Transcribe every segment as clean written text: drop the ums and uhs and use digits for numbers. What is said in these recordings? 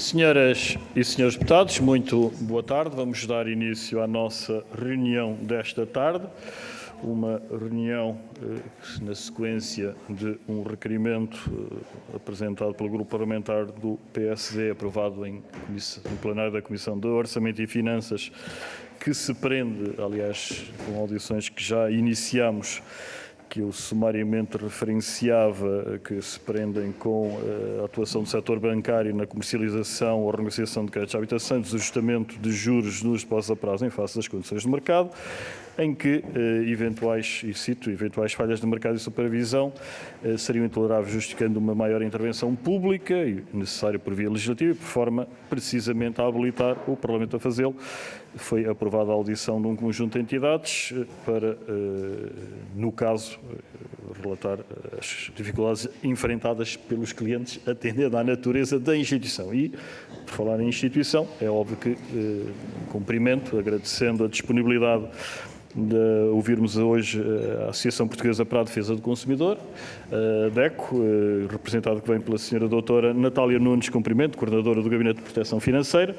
Senhoras e senhores deputados, muito boa tarde. Vamos dar início à nossa reunião desta tarde. Uma reunião na sequência de um requerimento apresentado pelo Grupo Parlamentar do PSD, aprovado no plenário da Comissão de Orçamento e Finanças, que se prende, aliás, com audições que já iniciamos, que eu sumariamente referenciava, que se prendem com a atuação do setor bancário na comercialização ou renegociação de créditos de habitação e desajustamento de juros nos depósitos a prazo em face das condições de mercado, em que eventuais falhas de mercado e supervisão seriam intoleráveis, justificando uma maior intervenção pública e necessária por via legislativa, por forma precisamente a habilitar o Parlamento a fazê-lo. Foi aprovada a audição de um conjunto de entidades para, no caso, relatar as dificuldades enfrentadas pelos clientes, atendendo à natureza da instituição. E, por falar em instituição, é óbvio que cumprimento, agradecendo a disponibilidade de ouvirmos hoje a Associação Portuguesa para a Defesa do Consumidor, a DECO, representada que vem pela senhora doutora Natália Nunes, cumprimento, coordenadora do Gabinete de Proteção Financeira,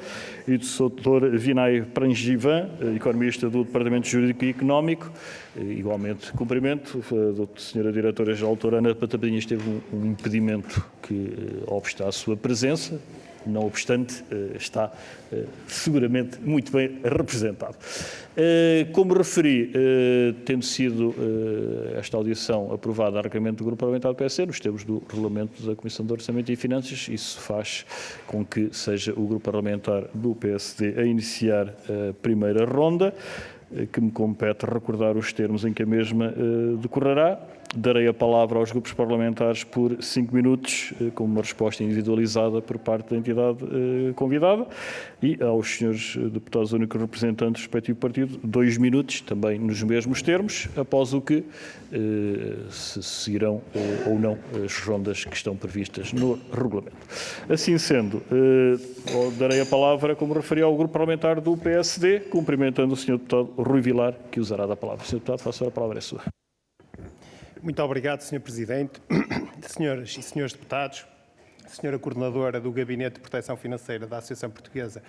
e do Dr. Vinay Pranjivan, economista do Departamento Jurídico e Económico, igualmente cumprimento, a senhora diretora-geral, doutora Ana Patabinhas, teve um impedimento que obsta à sua presença. Não obstante, está seguramente muito bem representado. Como referi, tendo sido esta audição aprovada a requerimento do Grupo Parlamentar do PSD, nos termos do regulamento da Comissão de Orçamento e Finanças, isso faz com que seja o Grupo Parlamentar do PSD a iniciar a primeira ronda, que me compete recordar os termos em que a mesma decorrerá. Darei a palavra aos grupos parlamentares por 5 minutos, com uma resposta individualizada por parte da entidade convidada, e aos senhores deputados únicos representantes do respectivo partido, 2 minutos, também nos mesmos termos, após o que se seguirão ou não as rondas que estão previstas no regulamento. Assim sendo, darei a palavra, como referi, ao grupo parlamentar do PSD, cumprimentando o senhor deputado Rui Vilar, que usará da palavra. Senhor deputado, faço a palavra, é sua. Muito obrigado, Sr. Presidente, senhoras e senhores deputados, Sra. Coordenadora do Gabinete de Proteção Financeira da Associação Portuguesa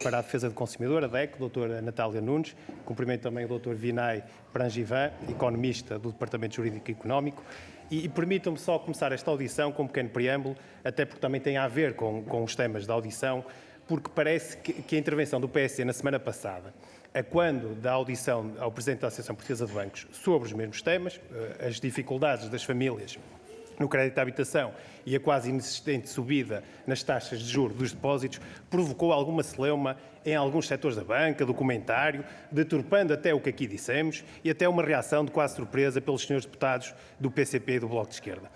para a Defesa do Consumidor, a DECO, Dra. Natália Nunes, cumprimento também o Dr. Vinay Pranjivan, economista do Departamento Jurídico e Económico, e permitam-me só começar esta audição com um pequeno preâmbulo, até porque também tem a ver com os temas da audição, porque parece que a intervenção do PSD na semana passada, a quando da audição ao Presidente da Associação Portuguesa de Bancos sobre os mesmos temas, as dificuldades das famílias no crédito à habitação e a quase inexistente subida nas taxas de juros dos depósitos, provocou alguma celeuma em alguns setores da banca, do comentário, deturpando até o que aqui dissemos e até uma reação de quase surpresa pelos senhores deputados do PCP e do Bloco de Esquerda.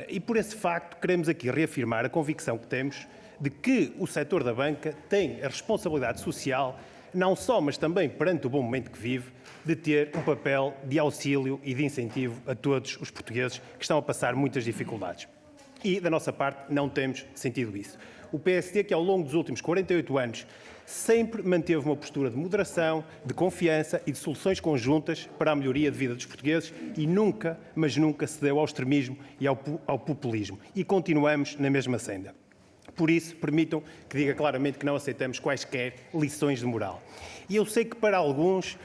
E por esse facto queremos aqui reafirmar a convicção que temos de que o setor da banca tem a responsabilidade social, não só, mas também perante o bom momento que vive, de ter um papel de auxílio e de incentivo a todos os portugueses que estão a passar muitas dificuldades. E, da nossa parte, não temos sentido isso. O PSD, que ao longo dos últimos 48 anos sempre manteve uma postura de moderação, de confiança e de soluções conjuntas para a melhoria de vida dos portugueses e nunca, mas nunca cedeu ao extremismo e ao populismo. E continuamos na mesma senda. Por isso, permitam que diga claramente que não aceitamos quaisquer lições de moral. E eu sei que para alguns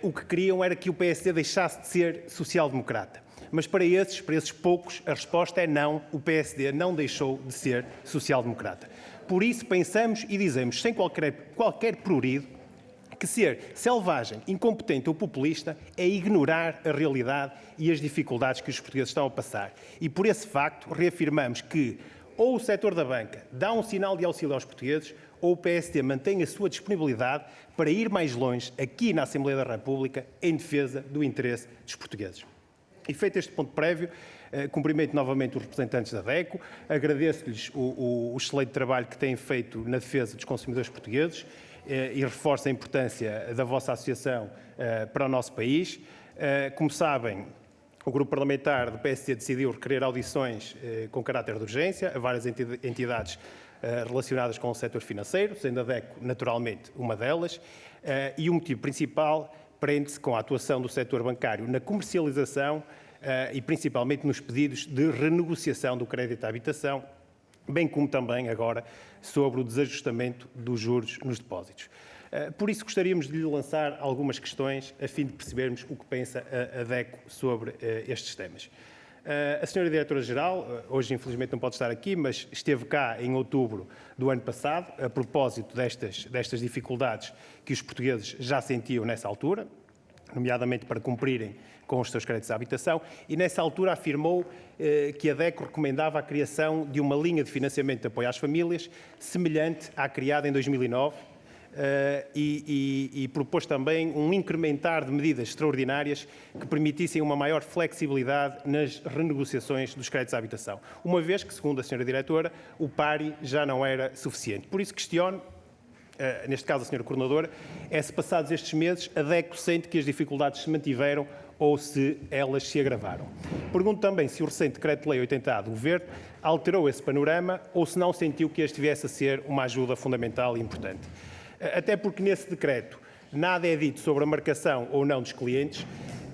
o que queriam era que o PSD deixasse de ser social-democrata. Mas para esses poucos, a resposta é não, o PSD não deixou de ser social-democrata. Por isso pensamos e dizemos, sem qualquer prurido, que ser selvagem, incompetente ou populista é ignorar a realidade e as dificuldades que os portugueses estão a passar. E por esse facto reafirmamos que ou o setor da banca dá um sinal de auxílio aos portugueses, ou o PSD mantém a sua disponibilidade para ir mais longe aqui na Assembleia da República em defesa do interesse dos portugueses. E feito este ponto prévio, cumprimento novamente os representantes da DECO, agradeço-lhes o excelente trabalho que têm feito na defesa dos consumidores portugueses e reforço a importância da vossa associação para o nosso país. Como sabem, o Grupo Parlamentar do PSD decidiu requerer audições com caráter de urgência a várias entidades relacionadas com o setor financeiro, sendo a DECO, naturalmente, uma delas, e o motivo principal prende-se com a atuação do setor bancário na comercialização e principalmente nos pedidos de renegociação do crédito à habitação, bem como também agora sobre o desajustamento dos juros nos depósitos. Por isso gostaríamos de lhe lançar algumas questões a fim de percebermos o que pensa a DECO sobre estes temas. A senhora Diretora-Geral, hoje infelizmente não pode estar aqui, mas esteve cá em outubro do ano passado, a propósito destas dificuldades que os portugueses já sentiam nessa altura, nomeadamente para cumprirem com os seus créditos à habitação, e nessa altura afirmou que a DECO recomendava a criação de uma linha de financiamento de apoio às famílias, semelhante à criada em 2009, e propôs também um incrementar de medidas extraordinárias que permitissem uma maior flexibilidade nas renegociações dos créditos à habitação, uma vez que, segundo a senhora Diretora, o PARI já não era suficiente. Por isso questiono, neste caso a senhora Coordenadora, se passados estes meses a DECO sente que as dificuldades se mantiveram ou se elas se agravaram. Pergunto também se o recente Decreto-Lei 80A do Governo alterou esse panorama ou se não sentiu que este viesse a ser uma ajuda fundamental e importante. Até porque nesse decreto nada é dito sobre a marcação ou não dos clientes,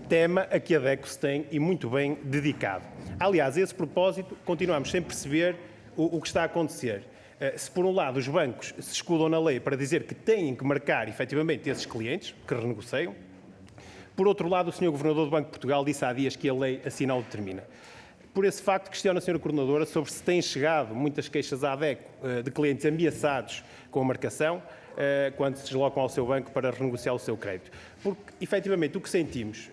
tema a que a DECO se tem e muito bem dedicado. Aliás, a esse propósito, continuamos sem perceber o que está a acontecer. Se por um lado os bancos se escudam na lei para dizer que têm que marcar efetivamente esses clientes que renegociam, por outro lado o Sr. Governador do Banco de Portugal disse há dias que a lei assim não o determina. Por esse facto, questiono a Sra. Coordenadora sobre se têm chegado muitas queixas à DECO de clientes ameaçados com a marcação, quando se deslocam ao seu banco para renegociar o seu crédito. Porque, efetivamente, o que sentimos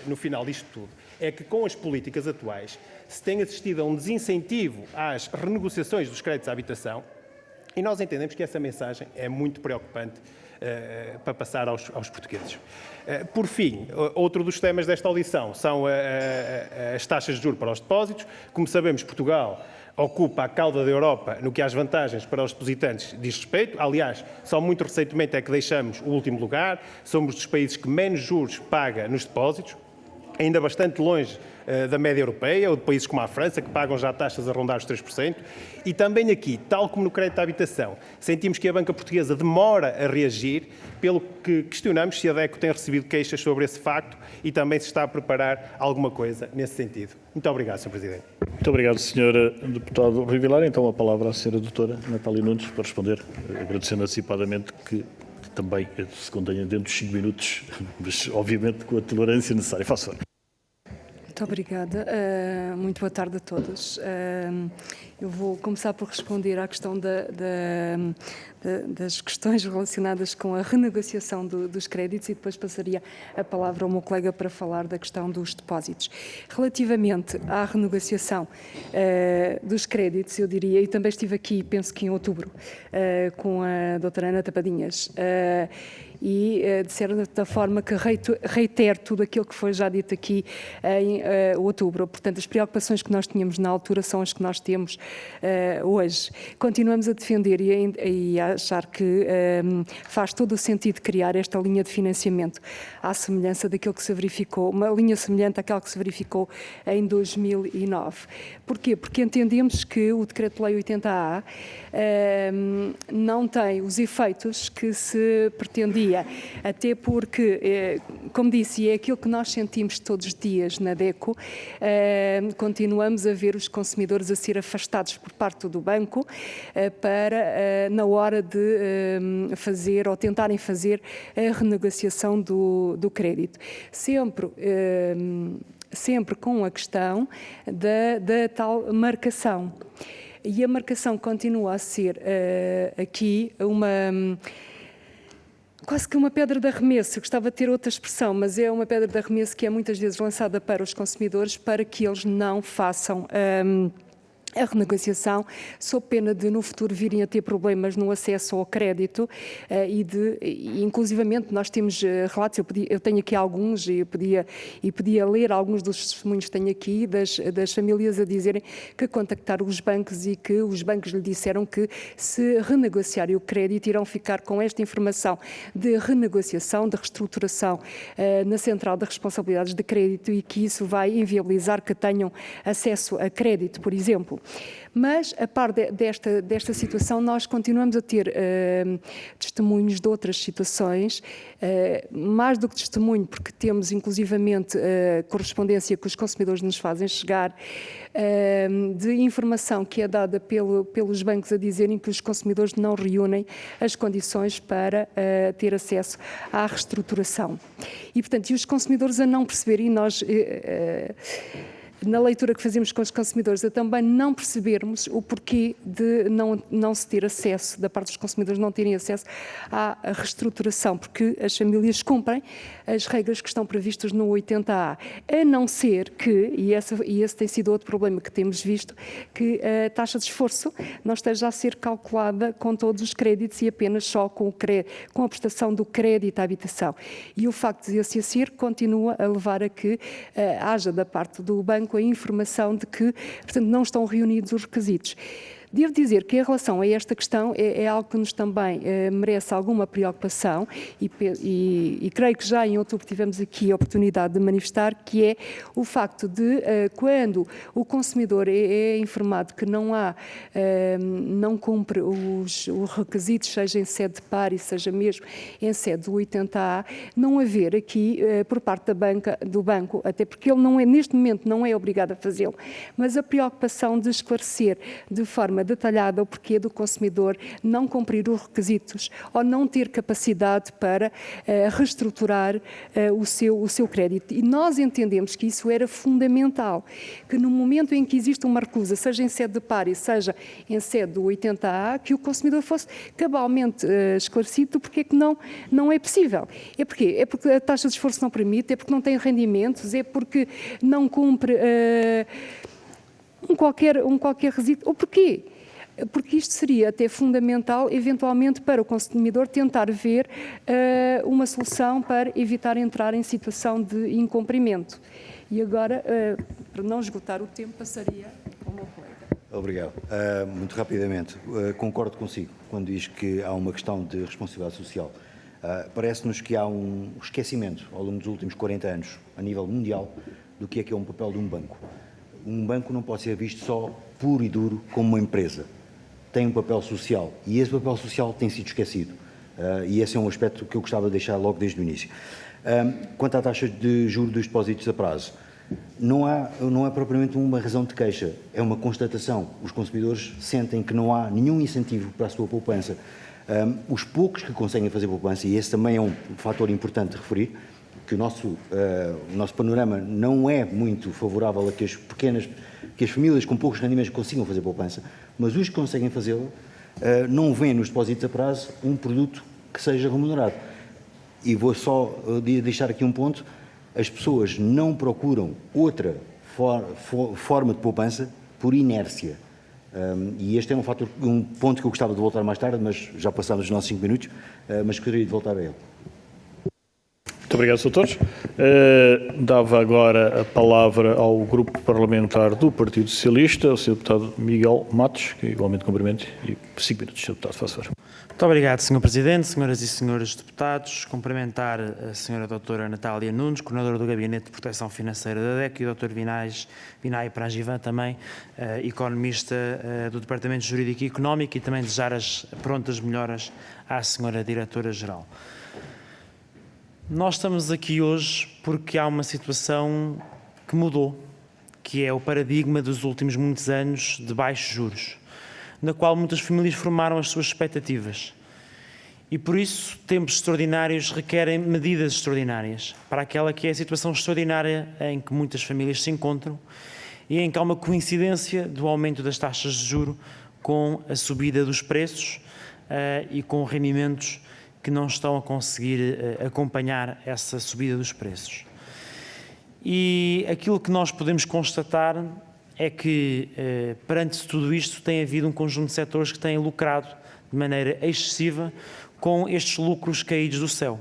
no final disto tudo é que, com as políticas atuais, se tem assistido a um desincentivo às renegociações dos créditos à habitação, e nós entendemos que essa mensagem é muito preocupante para passar aos portugueses. Por fim, outro dos temas desta audição são as taxas de juros para os depósitos. Como sabemos, Portugal ocupa a cauda da Europa no que às vantagens para os depositantes diz respeito. Aliás, só muito recentemente é que deixamos o último lugar. Somos dos países que menos juros paga nos depósitos, ainda bastante longe da média europeia ou de países como a França, que pagam já taxas a rondar os 3%. E também aqui, tal como no crédito à habitação, sentimos que a banca portuguesa demora a reagir, pelo que questionamos se a DECO tem recebido queixas sobre esse facto e também se está a preparar alguma coisa nesse sentido. Muito obrigado, Sr. Presidente. Muito obrigado, Sr. Deputado Rui Vilar. Então a palavra à Sra. Doutora Natália Nunes para responder, agradecendo antecipadamente que também se contenha dentro dos 5 minutos, mas obviamente com a tolerância necessária. Faço favor. Muito obrigada. Muito boa tarde a todos. Eu vou começar por responder à questão das questões relacionadas com a renegociação dos créditos e depois passaria a palavra ao meu colega para falar da questão dos depósitos. Relativamente à renegociação dos créditos, eu diria, e também estive aqui, penso que em outubro, com a doutora Ana Tapadinhas, e, de certa forma, que reitero tudo aquilo que foi já dito aqui em outubro. Portanto, as preocupações que nós tínhamos na altura são as que nós temos hoje. Continuamos a defender e a achar que faz todo o sentido criar esta linha de financiamento à semelhança daquilo que se verificou, uma linha semelhante àquela que se verificou em 2009. Porquê? Porque entendemos que o Decreto-Lei 80A não tem os efeitos que se pretendia, até porque, como disse, é aquilo que nós sentimos todos os dias na DECO, continuamos a ver os consumidores a ser afastados por parte do banco para, na hora de fazer ou tentarem fazer a renegociação do crédito. Sempre com a questão da tal marcação. E a marcação continua a ser aqui quase que uma pedra de arremesso. Eu gostava de ter outra expressão, mas é uma pedra de arremesso que é muitas vezes lançada para os consumidores para que eles não façam a renegociação, sob pena de no futuro virem a ter problemas no acesso ao crédito e inclusivamente nós temos relatos, eu tenho aqui alguns e podia ler alguns dos testemunhos que tenho aqui das famílias a dizerem que contactaram os bancos e que os bancos lhe disseram que se renegociarem o crédito irão ficar com esta informação de renegociação, de reestruturação na Central de Responsabilidades de Crédito e que isso vai inviabilizar que tenham acesso a crédito, por exemplo. Mas, a par desta situação, nós continuamos a ter testemunhos de outras situações, mais do que testemunho, porque temos inclusivamente correspondência que os consumidores nos fazem chegar, de informação que é dada pelos bancos a dizerem que os consumidores não reúnem as condições para ter acesso à reestruturação. E, portanto, e os consumidores a não perceberem, e nós... na leitura que fazemos com os consumidores, a também não percebermos o porquê de não se ter acesso, da parte dos consumidores não terem acesso à reestruturação, porque as famílias cumprem as regras que estão previstas no 80A, a não ser que, e esse tem sido outro problema que temos visto, que a taxa de esforço não esteja a ser calculada com todos os créditos e apenas só com a prestação do crédito à habitação. E o facto de esse ser continua a levar a que haja da parte do banco a informação de que, portanto, não estão reunidos os requisitos. Devo dizer que, em relação a esta questão, é algo que nos também merece alguma preocupação e creio que já em outubro tivemos aqui a oportunidade de manifestar, que é o facto de, quando o consumidor é informado que não cumpre os requisitos, seja em sede de par e seja mesmo em sede do 80A, não haver aqui, por parte do banco, até porque ele neste momento não é obrigado a fazê-lo, mas a preocupação de esclarecer de forma detalhada o porquê do consumidor não cumprir os requisitos ou não ter capacidade para reestruturar o seu crédito. E nós entendemos que isso era fundamental, que no momento em que existe uma recusa, seja em sede de par e seja em sede do 80A, que o consumidor fosse cabalmente esclarecido porque é que não é possível. É porque a taxa de esforço não permite, é porque não tem rendimentos, é porque não cumpre qualquer resíduo. Ou porquê? Porque isto seria até fundamental, eventualmente, para o consumidor tentar ver uma solução para evitar entrar em situação de incumprimento. E agora, para não esgotar o tempo, passaria ao meu colega. Obrigado. Muito rapidamente, concordo consigo quando diz que há uma questão de responsabilidade social. Parece-nos que há um esquecimento, ao longo dos últimos 40 anos, a nível mundial, do que é um papel de um banco. Um banco não pode ser visto só, puro e duro, como uma empresa. Tem um papel social e esse papel social tem sido esquecido. E esse é um aspecto que eu gostava de deixar logo desde o início. Quanto à taxa de juros dos depósitos a prazo, não é propriamente uma razão de queixa, é uma constatação. Os consumidores sentem que não há nenhum incentivo para a sua poupança. Os poucos que conseguem fazer poupança, e esse também é um fator importante de referir, que o nosso panorama não é muito favorável a que as famílias com poucos rendimentos consigam fazer poupança, mas os que conseguem fazê-lo não veem nos depósitos a prazo um produto que seja remunerado. E vou só deixar aqui um ponto: as pessoas não procuram outra forma de poupança por inércia. E este é um ponto que eu gostava de voltar mais tarde, mas já passámos os nossos 5 minutos, mas gostaria de voltar a ele. Muito obrigado, Sr. Torres. Dava agora a palavra ao Grupo Parlamentar do Partido Socialista, ao Sr. Deputado Miguel Matos, que igualmente cumprimento, e 5 minutos, Sr. Deputado, faça favor. Muito obrigado, Sr. Presidente, senhoras e senhores deputados. Cumprimentar a Sra. Doutora Natália Nunes, coordenadora do Gabinete de Proteção Financeira da DEC, e o Dr. Vinay Prangivan, também economista do Departamento Jurídico e Económico, e também desejar as prontas melhoras à Sra. Diretora-Geral. Nós estamos aqui hoje porque há uma situação que mudou, que é o paradigma dos últimos muitos anos de baixos juros, na qual muitas famílias formaram as suas expectativas. E por isso, tempos extraordinários requerem medidas extraordinárias para aquela que é a situação extraordinária em que muitas famílias se encontram e em que há uma coincidência do aumento das taxas de juro com a subida dos preços e com rendimentos que não estão a conseguir acompanhar essa subida dos preços. E aquilo que nós podemos constatar é que, perante tudo isto, tem havido um conjunto de setores que têm lucrado de maneira excessiva com estes lucros caídos do céu.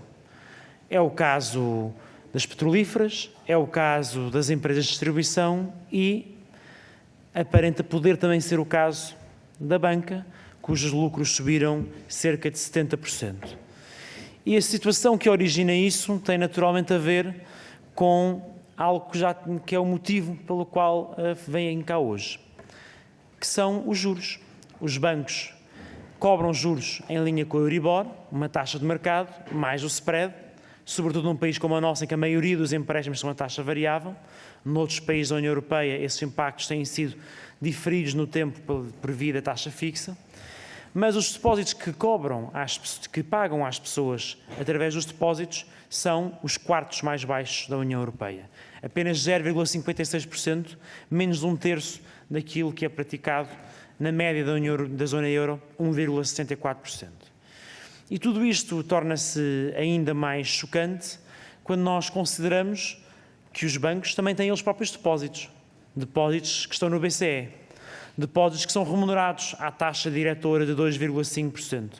É o caso das petrolíferas, é o caso das empresas de distribuição e aparenta poder também ser o caso da banca, cujos lucros subiram cerca de 70%. E a situação que origina isso tem naturalmente a ver com algo que é o motivo pelo qual vêm cá hoje. que são os juros. Os bancos cobram juros em linha com a Euribor, uma taxa de mercado, mais o spread, sobretudo num país como o nosso, em que a maioria dos empréstimos são a taxa variável. Noutros países da União Europeia, esses impactos têm sido diferidos no tempo por via da taxa fixa. Mas os depósitos que pagam às pessoas através dos depósitos são os quartos mais baixos da União Europeia. Apenas 0,56%, menos de um terço daquilo que é praticado na média da zona euro, 1,64%. E tudo isto torna-se ainda mais chocante quando nós consideramos que os bancos também têm eles próprios depósitos que estão no BCE, depósitos que são remunerados à taxa diretora de 2,5%.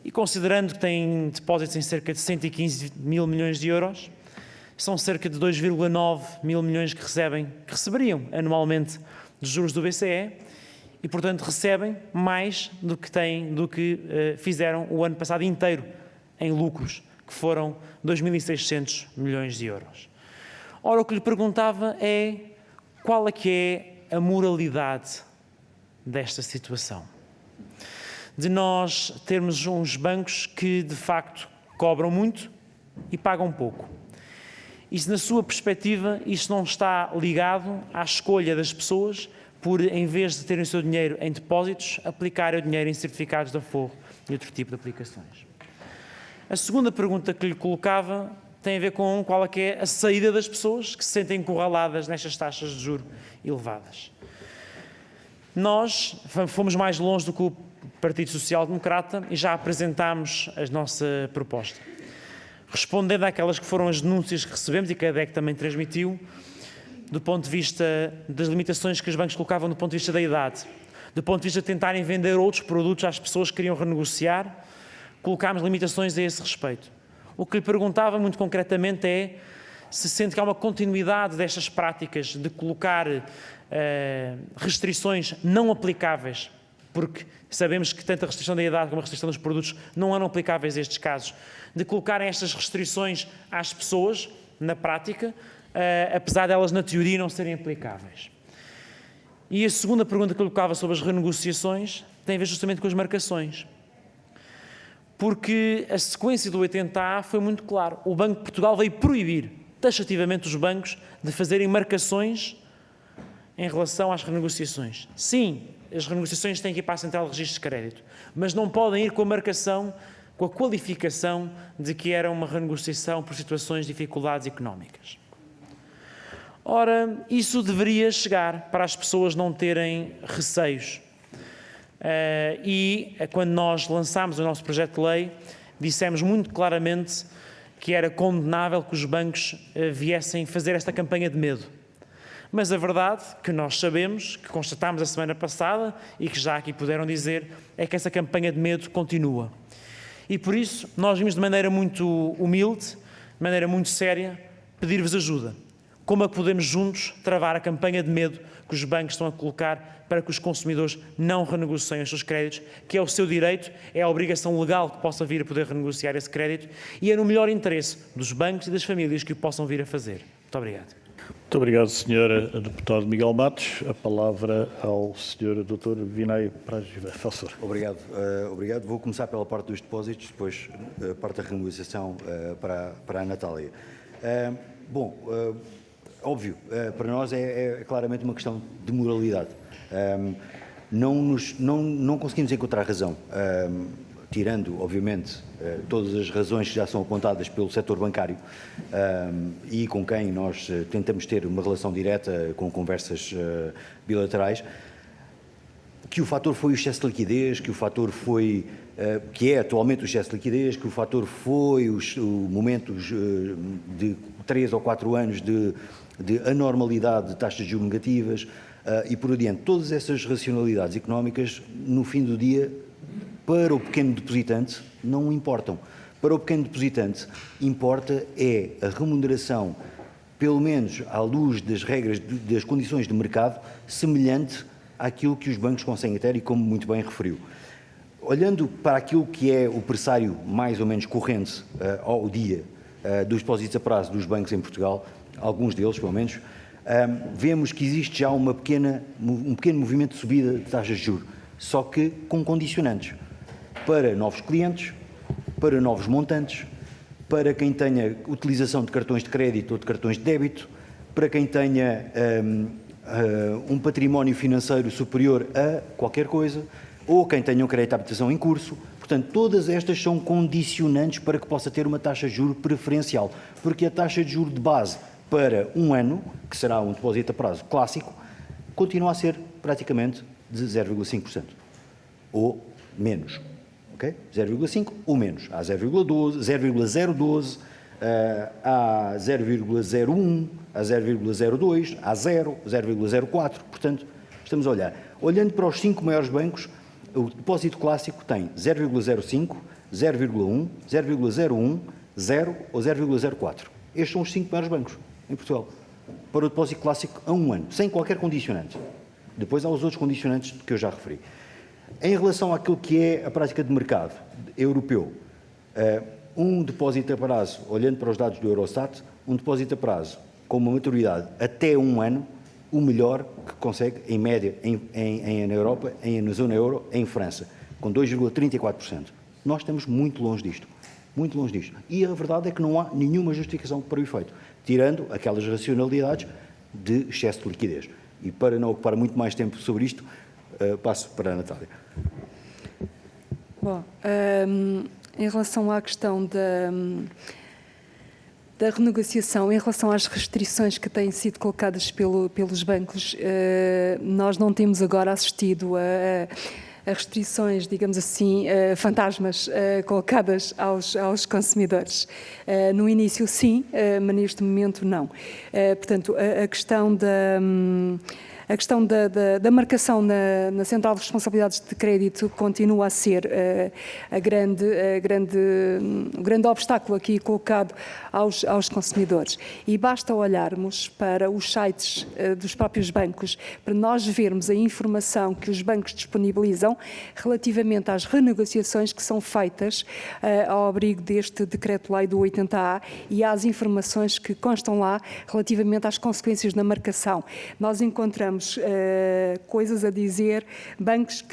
E considerando que têm depósitos em cerca de 115 mil milhões de euros, são cerca de 2,9 mil milhões que receberiam anualmente de juros do BCE e, portanto, recebem mais do que fizeram o ano passado inteiro em lucros, que foram 2.600 milhões de euros. Ora, o que lhe perguntava é qual é que é a moralidade desta situação. De nós termos uns bancos que, de facto, cobram muito e pagam pouco. E se, na sua perspectiva, isto não está ligado à escolha das pessoas por, em vez de terem o seu dinheiro em depósitos, aplicarem o dinheiro em certificados de aforro e outro tipo de aplicações. A segunda pergunta que lhe colocava tem a ver com qual é que é a saída das pessoas que se sentem encurraladas nestas taxas de juros elevadas. Nós fomos mais longe do que o Partido Social Democrata e já apresentámos a nossa proposta. Respondendo àquelas que foram as denúncias que recebemos e que a DEC também transmitiu, do ponto de vista das limitações que os bancos colocavam do ponto de vista da idade, do ponto de vista de tentarem vender outros produtos às pessoas que queriam renegociar, colocámos limitações a esse respeito. O que lhe perguntava muito concretamente é se sente que há uma continuidade destas práticas de colocar restrições não aplicáveis, porque sabemos que tanto a restrição da idade como a restrição dos produtos não eram aplicáveis a estes casos, de colocarem estas restrições às pessoas, na prática, apesar delas na teoria não serem aplicáveis. E a segunda pergunta que eu colocava sobre as renegociações tem a ver justamente com as marcações. Porque a sequência do 80A foi muito clara. O Banco de Portugal veio proibir taxativamente os bancos de fazerem marcações em relação às renegociações. Sim, as renegociações têm que ir para a Central de Registros de Crédito, mas não podem ir com a marcação, com a qualificação de que era uma renegociação por situações de dificuldades económicas. Ora, isso deveria chegar para as pessoas não terem receios. E quando nós lançámos o nosso projeto de lei, dissemos muito claramente que era condenável que os bancos viessem fazer esta campanha de medo. Mas a verdade, que nós sabemos, que constatámos a semana passada e que já aqui puderam dizer, é que essa campanha de medo continua. E por isso, nós vimos de maneira muito humilde, de maneira muito séria, pedir-vos ajuda. Como é que podemos juntos travar a campanha de medo que os bancos estão a colocar para que os consumidores não renegociem os seus créditos, que é o seu direito, é a obrigação legal que possa vir a poder renegociar esse crédito e é no melhor interesse dos bancos e das famílias que o possam vir a fazer. Muito obrigado. Muito obrigado, Sr. Deputado Miguel Matos. A palavra ao Sr. Dr. Vinay Prajivasur. Obrigado. Obrigado. Vou começar pela parte dos depósitos, depois a parte da renegociação para a Natália. Óbvio, para nós é claramente uma questão de moralidade. Não conseguimos encontrar razão, tirando, obviamente, todas as razões que já são apontadas pelo setor bancário e com quem nós tentamos ter uma relação direta com conversas bilaterais, que o fator foi o excesso de liquidez, que o fator foi, que é atualmente o excesso de liquidez, que o fator foi os momentos de 3 ou 4 anos de anormalidade de taxas de juros negativas e por adiante. Todas essas racionalidades económicas, no fim do dia, para o pequeno depositante, não importam. Para o pequeno depositante, importa é a remuneração, pelo menos à luz das regras, das condições de mercado, semelhante àquilo que os bancos conseguem ter e como muito bem referiu. Olhando para aquilo que é o pressário mais ou menos corrente ao dia dos depósitos a prazo dos bancos em Portugal, alguns deles, pelo menos, vemos que existe já um pequeno movimento de subida de taxas de juros, só que com condicionantes para novos clientes, para novos montantes, para quem tenha utilização de cartões de crédito ou de cartões de débito, para quem tenha um património financeiro superior a qualquer coisa, ou quem tenha um crédito de habitação em curso. Portanto, todas estas são condicionantes para que possa ter uma taxa de juros preferencial, porque a taxa de juros de base para um ano, que será um depósito a prazo clássico, continua a ser praticamente de 0,5%, ou menos. Okay? 0,5 ou menos. Há 0,12, 0,012, há 0,01, há 0,02, há 0, 0,04. Portanto, estamos a olhar. Olhando para os 5 maiores bancos, o depósito clássico tem 0,05, 0,1, 0,01, 0 ou 0,04. Estes são os 5 maiores bancos em Portugal, para o depósito clássico a um ano, sem qualquer condicionante. Depois há os outros condicionantes que eu já referi. Em relação àquilo que é a prática de mercado europeu, um depósito a prazo, olhando para os dados do Eurostat, um depósito a prazo com uma maturidade até um ano, o melhor que consegue, em média, na Europa, na zona euro, em França, com 2,34%. Nós estamos muito longe disto. Muito longe disto. E a verdade é que não há nenhuma justificação para o efeito, tirando aquelas racionalidades de excesso de liquidez. E para não ocupar muito mais tempo sobre isto, passo para a Natália. Bom, em relação à questão da renegociação, em relação às restrições que têm sido colocadas pelos bancos, nós não temos agora assistido a restrições, digamos assim, fantasmas colocadas aos consumidores. No início, sim, mas neste momento, não. Portanto, a questão da marcação na Central de Responsabilidades de Crédito continua a ser o grande obstáculo aqui colocado aos consumidores. E basta olharmos para os sites dos próprios bancos para nós vermos a informação que os bancos disponibilizam relativamente às renegociações que são feitas ao abrigo deste Decreto-Lei do 80A e às informações que constam lá relativamente às consequências da marcação. Nós encontramos coisas a dizer, bancos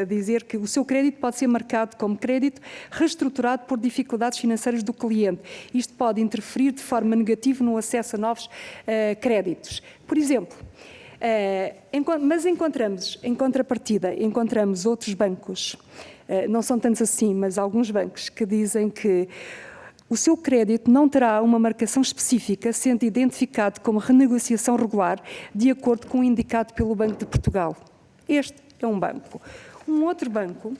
a dizer que o seu crédito pode ser marcado como crédito reestruturado por dificuldades financeiras do cliente. Isto pode interferir de forma negativa no acesso a novos créditos. Por exemplo, mas em contrapartida, encontramos outros bancos, não são tantos assim, mas alguns bancos que dizem que o seu crédito não terá uma marcação específica, sendo identificado como renegociação regular, de acordo com o indicado pelo Banco de Portugal. Este é um banco. Um outro banco,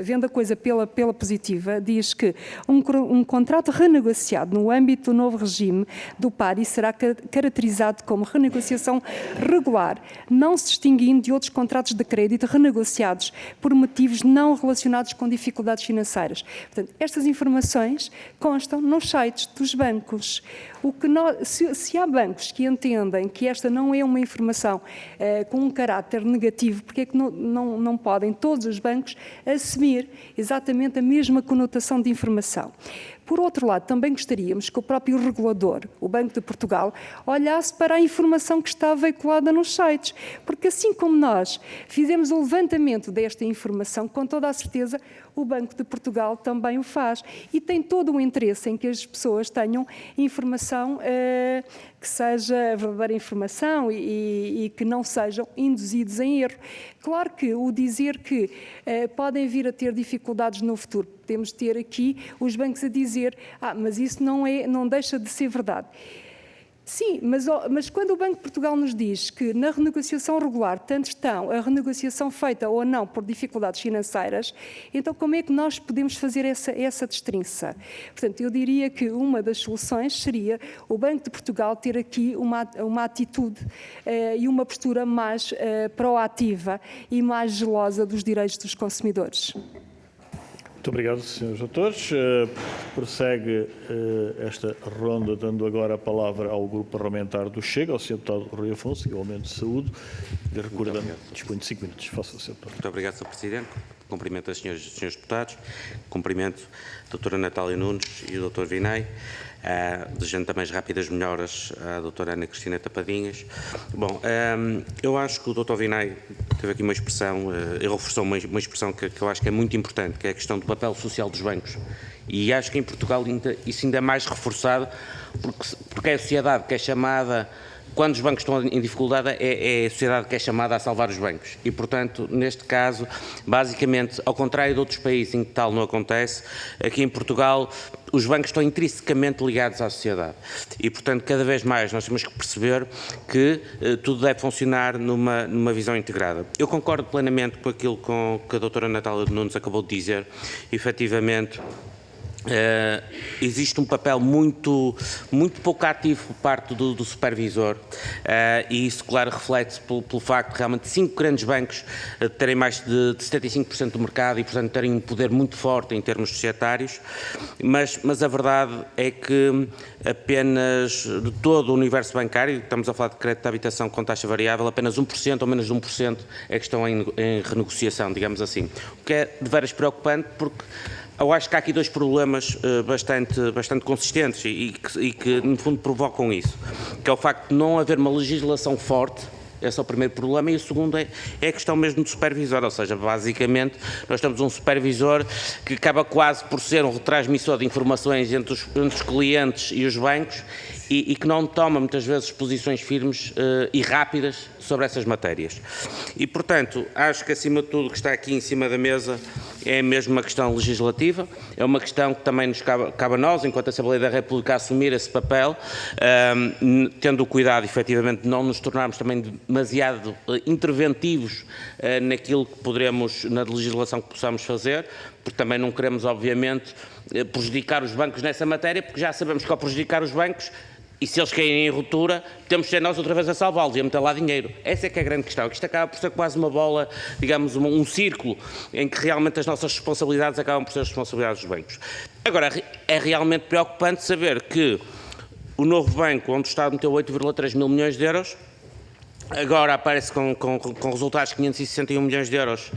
vendo a coisa pela positiva, diz que um contrato renegociado no âmbito do novo regime do PARI será caracterizado como renegociação regular, não se distinguindo de outros contratos de crédito renegociados por motivos não relacionados com dificuldades financeiras. Portanto, estas informações constam nos sites dos bancos. Se há bancos que entendem que esta não é uma informação com um caráter negativo, porque é que não podem todos os bancos assumir exatamente a mesma conotação de informação? Por outro lado, também gostaríamos que o próprio regulador, o Banco de Portugal, olhasse para a informação que está veiculada nos sites, porque assim como nós fizemos o levantamento desta informação, com toda a certeza o Banco de Portugal também o faz e tem todo o interesse em que as pessoas tenham informação que seja verdadeira informação e que não sejam induzidos em erro. Claro que o dizer que podem vir a ter dificuldades no futuro, podemos ter aqui os bancos a dizer, mas isso não deixa de ser verdade. Sim, mas quando o Banco de Portugal nos diz que na renegociação regular tanto estão a renegociação feita ou não por dificuldades financeiras, então como é que nós podemos fazer essa distinção? Portanto, eu diria que uma das soluções seria o Banco de Portugal ter aqui uma atitude e uma postura mais proativa e mais gelosa dos direitos dos consumidores. Muito obrigado, Srs. Doutores. Prossegue esta ronda, dando agora a palavra ao Grupo Parlamentar do Chega, ao Sr. Deputado Rui Afonso, igualmente de Saúde, Recorda, dispõe de 5 minutos. Faça o seu turno. Muito obrigado, Sr. Presidente. Cumprimento as senhoras e senhores deputados. Cumprimento a doutora Natália Nunes e o Dr. Vinay. Desejando também as rápidas melhoras à doutora Ana Cristina Tapadinhas. Bom, eu acho que o Dr. Vinay teve aqui uma expressão, ele reforçou uma expressão que eu acho que é muito importante, que é a questão do papel social dos bancos. E acho que em Portugal isso ainda é mais reforçado, porque é a sociedade que é chamada, quando os bancos estão em dificuldade, é a sociedade que é chamada a salvar os bancos. E, portanto, neste caso, basicamente, ao contrário de outros países em que tal não acontece, aqui em Portugal os bancos estão intrinsecamente ligados à sociedade. E, portanto, cada vez mais nós temos que perceber que tudo deve funcionar numa visão integrada. Eu concordo plenamente com aquilo que a doutora Natália Nunes acabou de dizer. Efetivamente, existe um papel muito pouco ativo por parte do supervisor, e isso, claro, reflete-se pelo facto de realmente 5 grandes bancos terem mais de 75% do mercado e, portanto, terem um poder muito forte em termos societários, mas a verdade é que apenas de todo o universo bancário, estamos a falar de crédito de habitação com taxa variável, apenas 1% ou menos de 1% é que estão em renegociação, digamos assim, o que é de veras preocupante, porque eu acho que há aqui 2 problemas bastante consistentes e que, no fundo, provocam isso, que é o facto de não haver uma legislação forte. Esse é o primeiro problema, e o segundo é a questão mesmo do supervisor, ou seja, basicamente nós temos um supervisor que acaba quase por ser um retransmissor de informações entre os clientes e os bancos e que não toma muitas vezes posições firmes e rápidas sobre essas matérias. E, portanto, acho que acima de tudo o que está aqui em cima da mesa é mesmo uma questão legislativa, é uma questão que também nos cabe a nós, enquanto Assembleia da República, assumir esse papel, tendo o cuidado, efetivamente, de não nos tornarmos também demasiado interventivos naquilo que poderemos, na legislação que possamos fazer, porque também não queremos, obviamente, prejudicar os bancos nessa matéria, porque já sabemos que ao prejudicar os bancos, e se eles caírem em ruptura, temos de ser nós outra vez a salvá-los e a meter lá dinheiro. Essa é que é a grande questão. Isto acaba por ser quase uma bola, digamos, um círculo, em que realmente as nossas responsabilidades acabam por ser as responsabilidades dos bancos. Agora, é realmente preocupante saber que o novo banco, onde o Estado meteu 8,3 mil milhões de euros, agora aparece com resultados de 561 milhões de euros,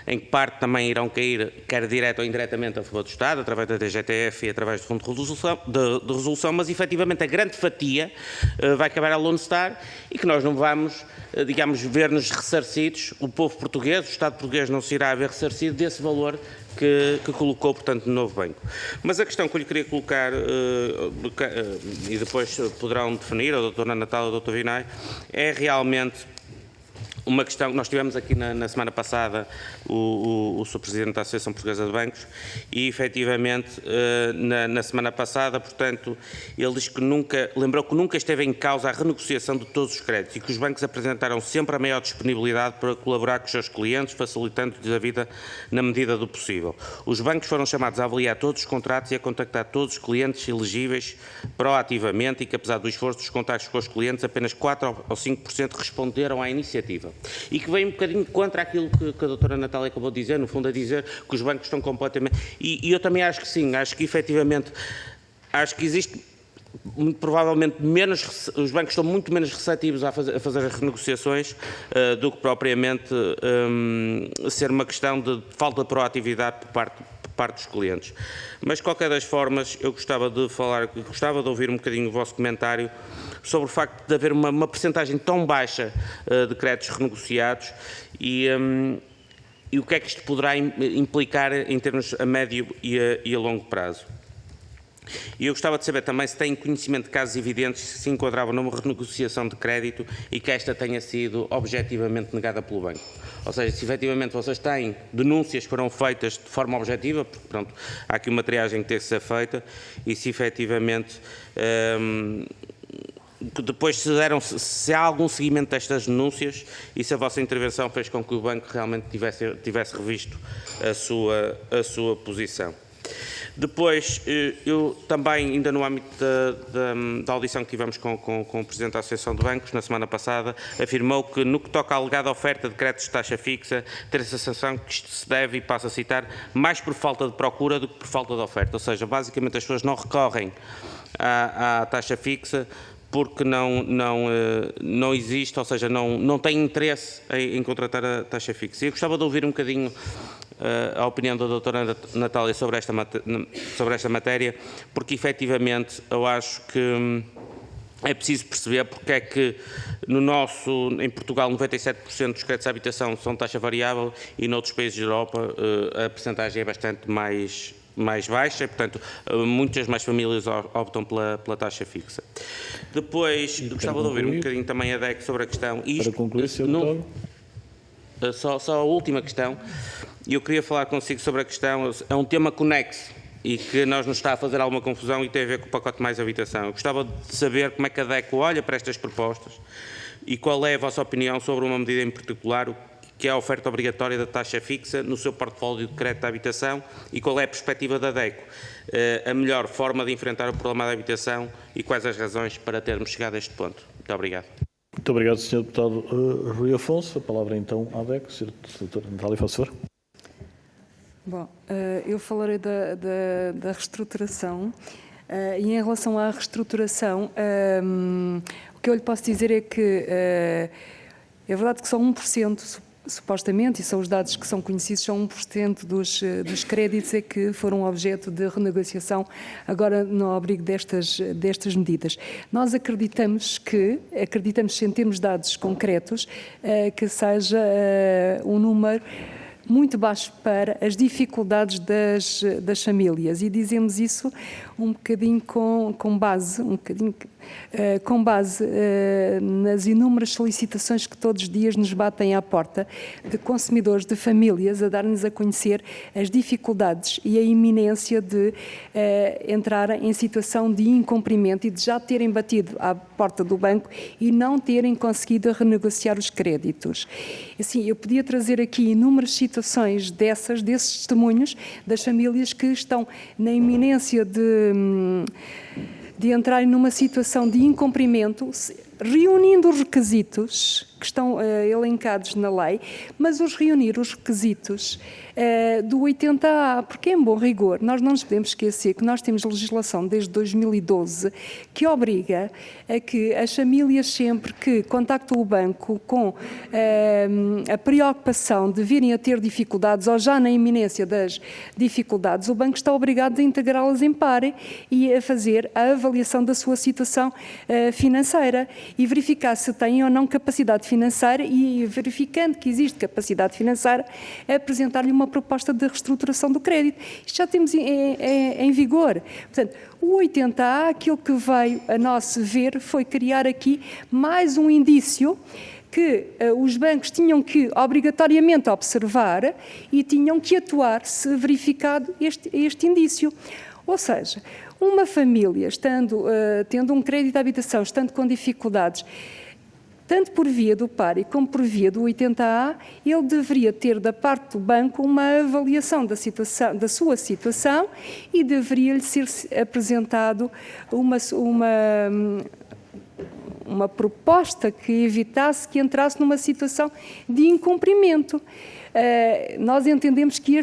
em que parte também irão cair, quer direto ou indiretamente, a favor do Estado, através da DGTF e através do Fundo de Resolução, mas efetivamente a grande fatia vai acabar a Lone Star e que nós não vamos, digamos, ver-nos ressarcidos, o povo português, o Estado português não se irá ver ressarcido desse valor que colocou, portanto, no novo banco. Mas a questão que eu lhe queria colocar, e depois poderão definir, a doutora Natália ou a doutora Vinay, é realmente uma questão que nós tivemos aqui na semana passada, o Sr. Presidente da Associação Portuguesa de Bancos, e efetivamente na semana passada, portanto, ele diz que lembrou que nunca esteve em causa a renegociação de todos os créditos e que os bancos apresentaram sempre a maior disponibilidade para colaborar com os seus clientes, facilitando-lhes a vida na medida do possível. Os bancos foram chamados a avaliar todos os contratos e a contactar todos os clientes elegíveis proativamente e que, apesar do esforço dos contactos com os clientes, apenas 4 ou 5% responderam à iniciativa. E que vem um bocadinho contra aquilo que a doutora Natália acabou de dizer, no fundo a dizer que os bancos estão completamente... E eu também acho que sim, acho que efetivamente, acho que existe muito provavelmente os bancos estão muito menos receptivos a fazer as renegociações do que propriamente ser uma questão de falta de proatividade por parte dos clientes. Mas, de qualquer das formas, eu gostava de ouvir um bocadinho o vosso comentário sobre o facto de haver uma percentagem tão baixa de créditos renegociados e o que é que isto poderá implicar em termos a médio e a longo prazo. E eu gostava de saber também se têm conhecimento de casos evidentes que se enquadravam numa renegociação de crédito e que esta tenha sido objetivamente negada pelo banco. Ou seja, se efetivamente vocês têm denúncias que foram feitas de forma objetiva, porque pronto, há aqui uma triagem que tem que ser feita, e se efetivamente depois se há algum seguimento destas denúncias e se a vossa intervenção fez com que o banco realmente tivesse revisto a sua posição. Depois, eu também, ainda no âmbito da audição que tivemos com o Presidente da Associação de Bancos, na semana passada, afirmou que, no que toca à alegada oferta de créditos de taxa fixa, ter a sensação que isto se deve, e passo a citar, mais por falta de procura do que por falta de oferta. Ou seja, basicamente as pessoas não recorrem à taxa fixa porque não existe, ou seja, não tem interesse em contratar a taxa fixa. Eu gostava de ouvir um bocadinho a opinião da doutora Natália sobre esta matéria, porque efetivamente eu acho que é preciso perceber porque é que em Portugal 97% dos créditos à habitação são taxa variável e noutros países da Europa a percentagem é bastante mais baixa e, portanto, muitas mais famílias optam pela taxa fixa. Depois, gostava de ouvir um bocadinho também a DEC sobre a questão. Para concluir, Sr. Deputado. Só a última questão. Eu queria falar consigo sobre a questão, é um tema conexo e que nos está a fazer alguma confusão e tem a ver com o pacote mais habitação. Eu gostava de saber como é que a DEC olha para estas propostas e qual é a vossa opinião sobre uma medida em particular, que é a oferta obrigatória da taxa fixa no seu portfólio de crédito de habitação e qual é a perspectiva da DECO, a melhor forma de enfrentar o problema da habitação e quais as razões para termos chegado a este ponto. Muito obrigado. Muito obrigado, Sr. Deputado Rui Afonso. A palavra então à DECO. Sr. Doutora Natália, faz favor. Bom, eu falarei da reestruturação e em relação à reestruturação, o que eu lhe posso dizer é que é verdade que só 1%, supostamente, e são os dados que são conhecidos, só 1% dos créditos é que foram objeto de renegociação agora no abrigo destas medidas. Nós acreditamos, sem termos dados concretos, que seja um número muito baixo para as dificuldades das famílias e dizemos isso um bocadinho com base nas inúmeras solicitações que todos os dias nos batem à porta de consumidores, de famílias, a dar-nos a conhecer as dificuldades e a iminência de entrarem em situação de incumprimento e de já terem batido à porta do banco e não terem conseguido renegociar os créditos. Assim, eu podia trazer aqui inúmeras situações desses testemunhos das famílias que estão na iminência de entrarem numa situação de incumprimento, reunindo os requisitos que estão elencados na lei, mas reunir os requisitos do 80A, porque em bom rigor, nós não nos podemos esquecer que nós temos legislação desde 2012 que obriga a que as famílias sempre que contactam o banco com a preocupação de virem a ter dificuldades ou já na iminência das dificuldades, o banco está obrigado a integrá-las em par e a fazer a avaliação da sua situação financeira e verificar se têm ou não capacidade financeira e, verificando que existe capacidade financeira, apresentar-lhe uma proposta de reestruturação do crédito. Isto já temos em vigor. Portanto, o 80A, aquilo que veio a nosso ver foi criar aqui mais um indício que os bancos tinham que obrigatoriamente observar e tinham que atuar se verificado este indício. Ou seja, uma família tendo um crédito de habitação, estando com dificuldades, tanto por via do PARI como por via do 80A, ele deveria ter da parte do banco uma avaliação da sua situação e deveria-lhe ser apresentado uma proposta que evitasse que entrasse numa situação de incumprimento. Nós entendemos que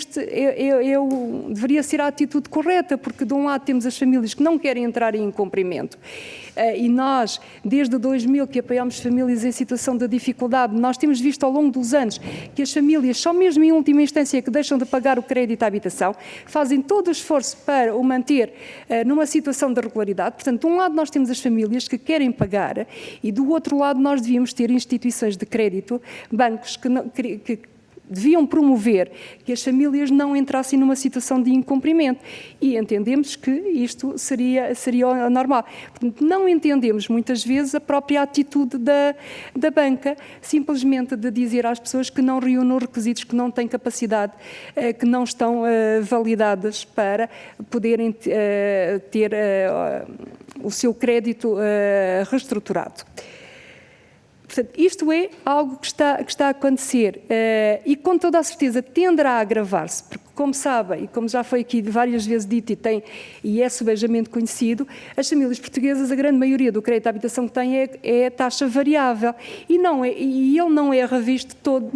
deveria ser a atitude correta, porque de um lado temos as famílias que não querem entrar em incumprimento e nós, desde 2000 que apoiamos famílias em situação de dificuldade, nós temos visto ao longo dos anos que as famílias, só mesmo em última instância que deixam de pagar o crédito à habitação, fazem todo o esforço para o manter numa situação de regularidade. Portanto, de um lado nós temos as famílias que querem pagar e do outro lado nós devíamos ter instituições de crédito, bancos que deviam promover que as famílias não entrassem numa situação de incumprimento e entendemos que isto seria o normal. Portanto, não entendemos muitas vezes a própria atitude da banca, simplesmente de dizer às pessoas que não reúnem os requisitos, que não têm capacidade, que não estão validadas para poderem ter o seu crédito reestruturado. Portanto, isto é algo que está a acontecer e com toda a certeza tenderá a agravar-se, porque Como sabem, e como já foi aqui várias vezes dito e é subejamente conhecido, as famílias portuguesas, a grande maioria do crédito à habitação que têm é taxa variável e ele não é revisto todo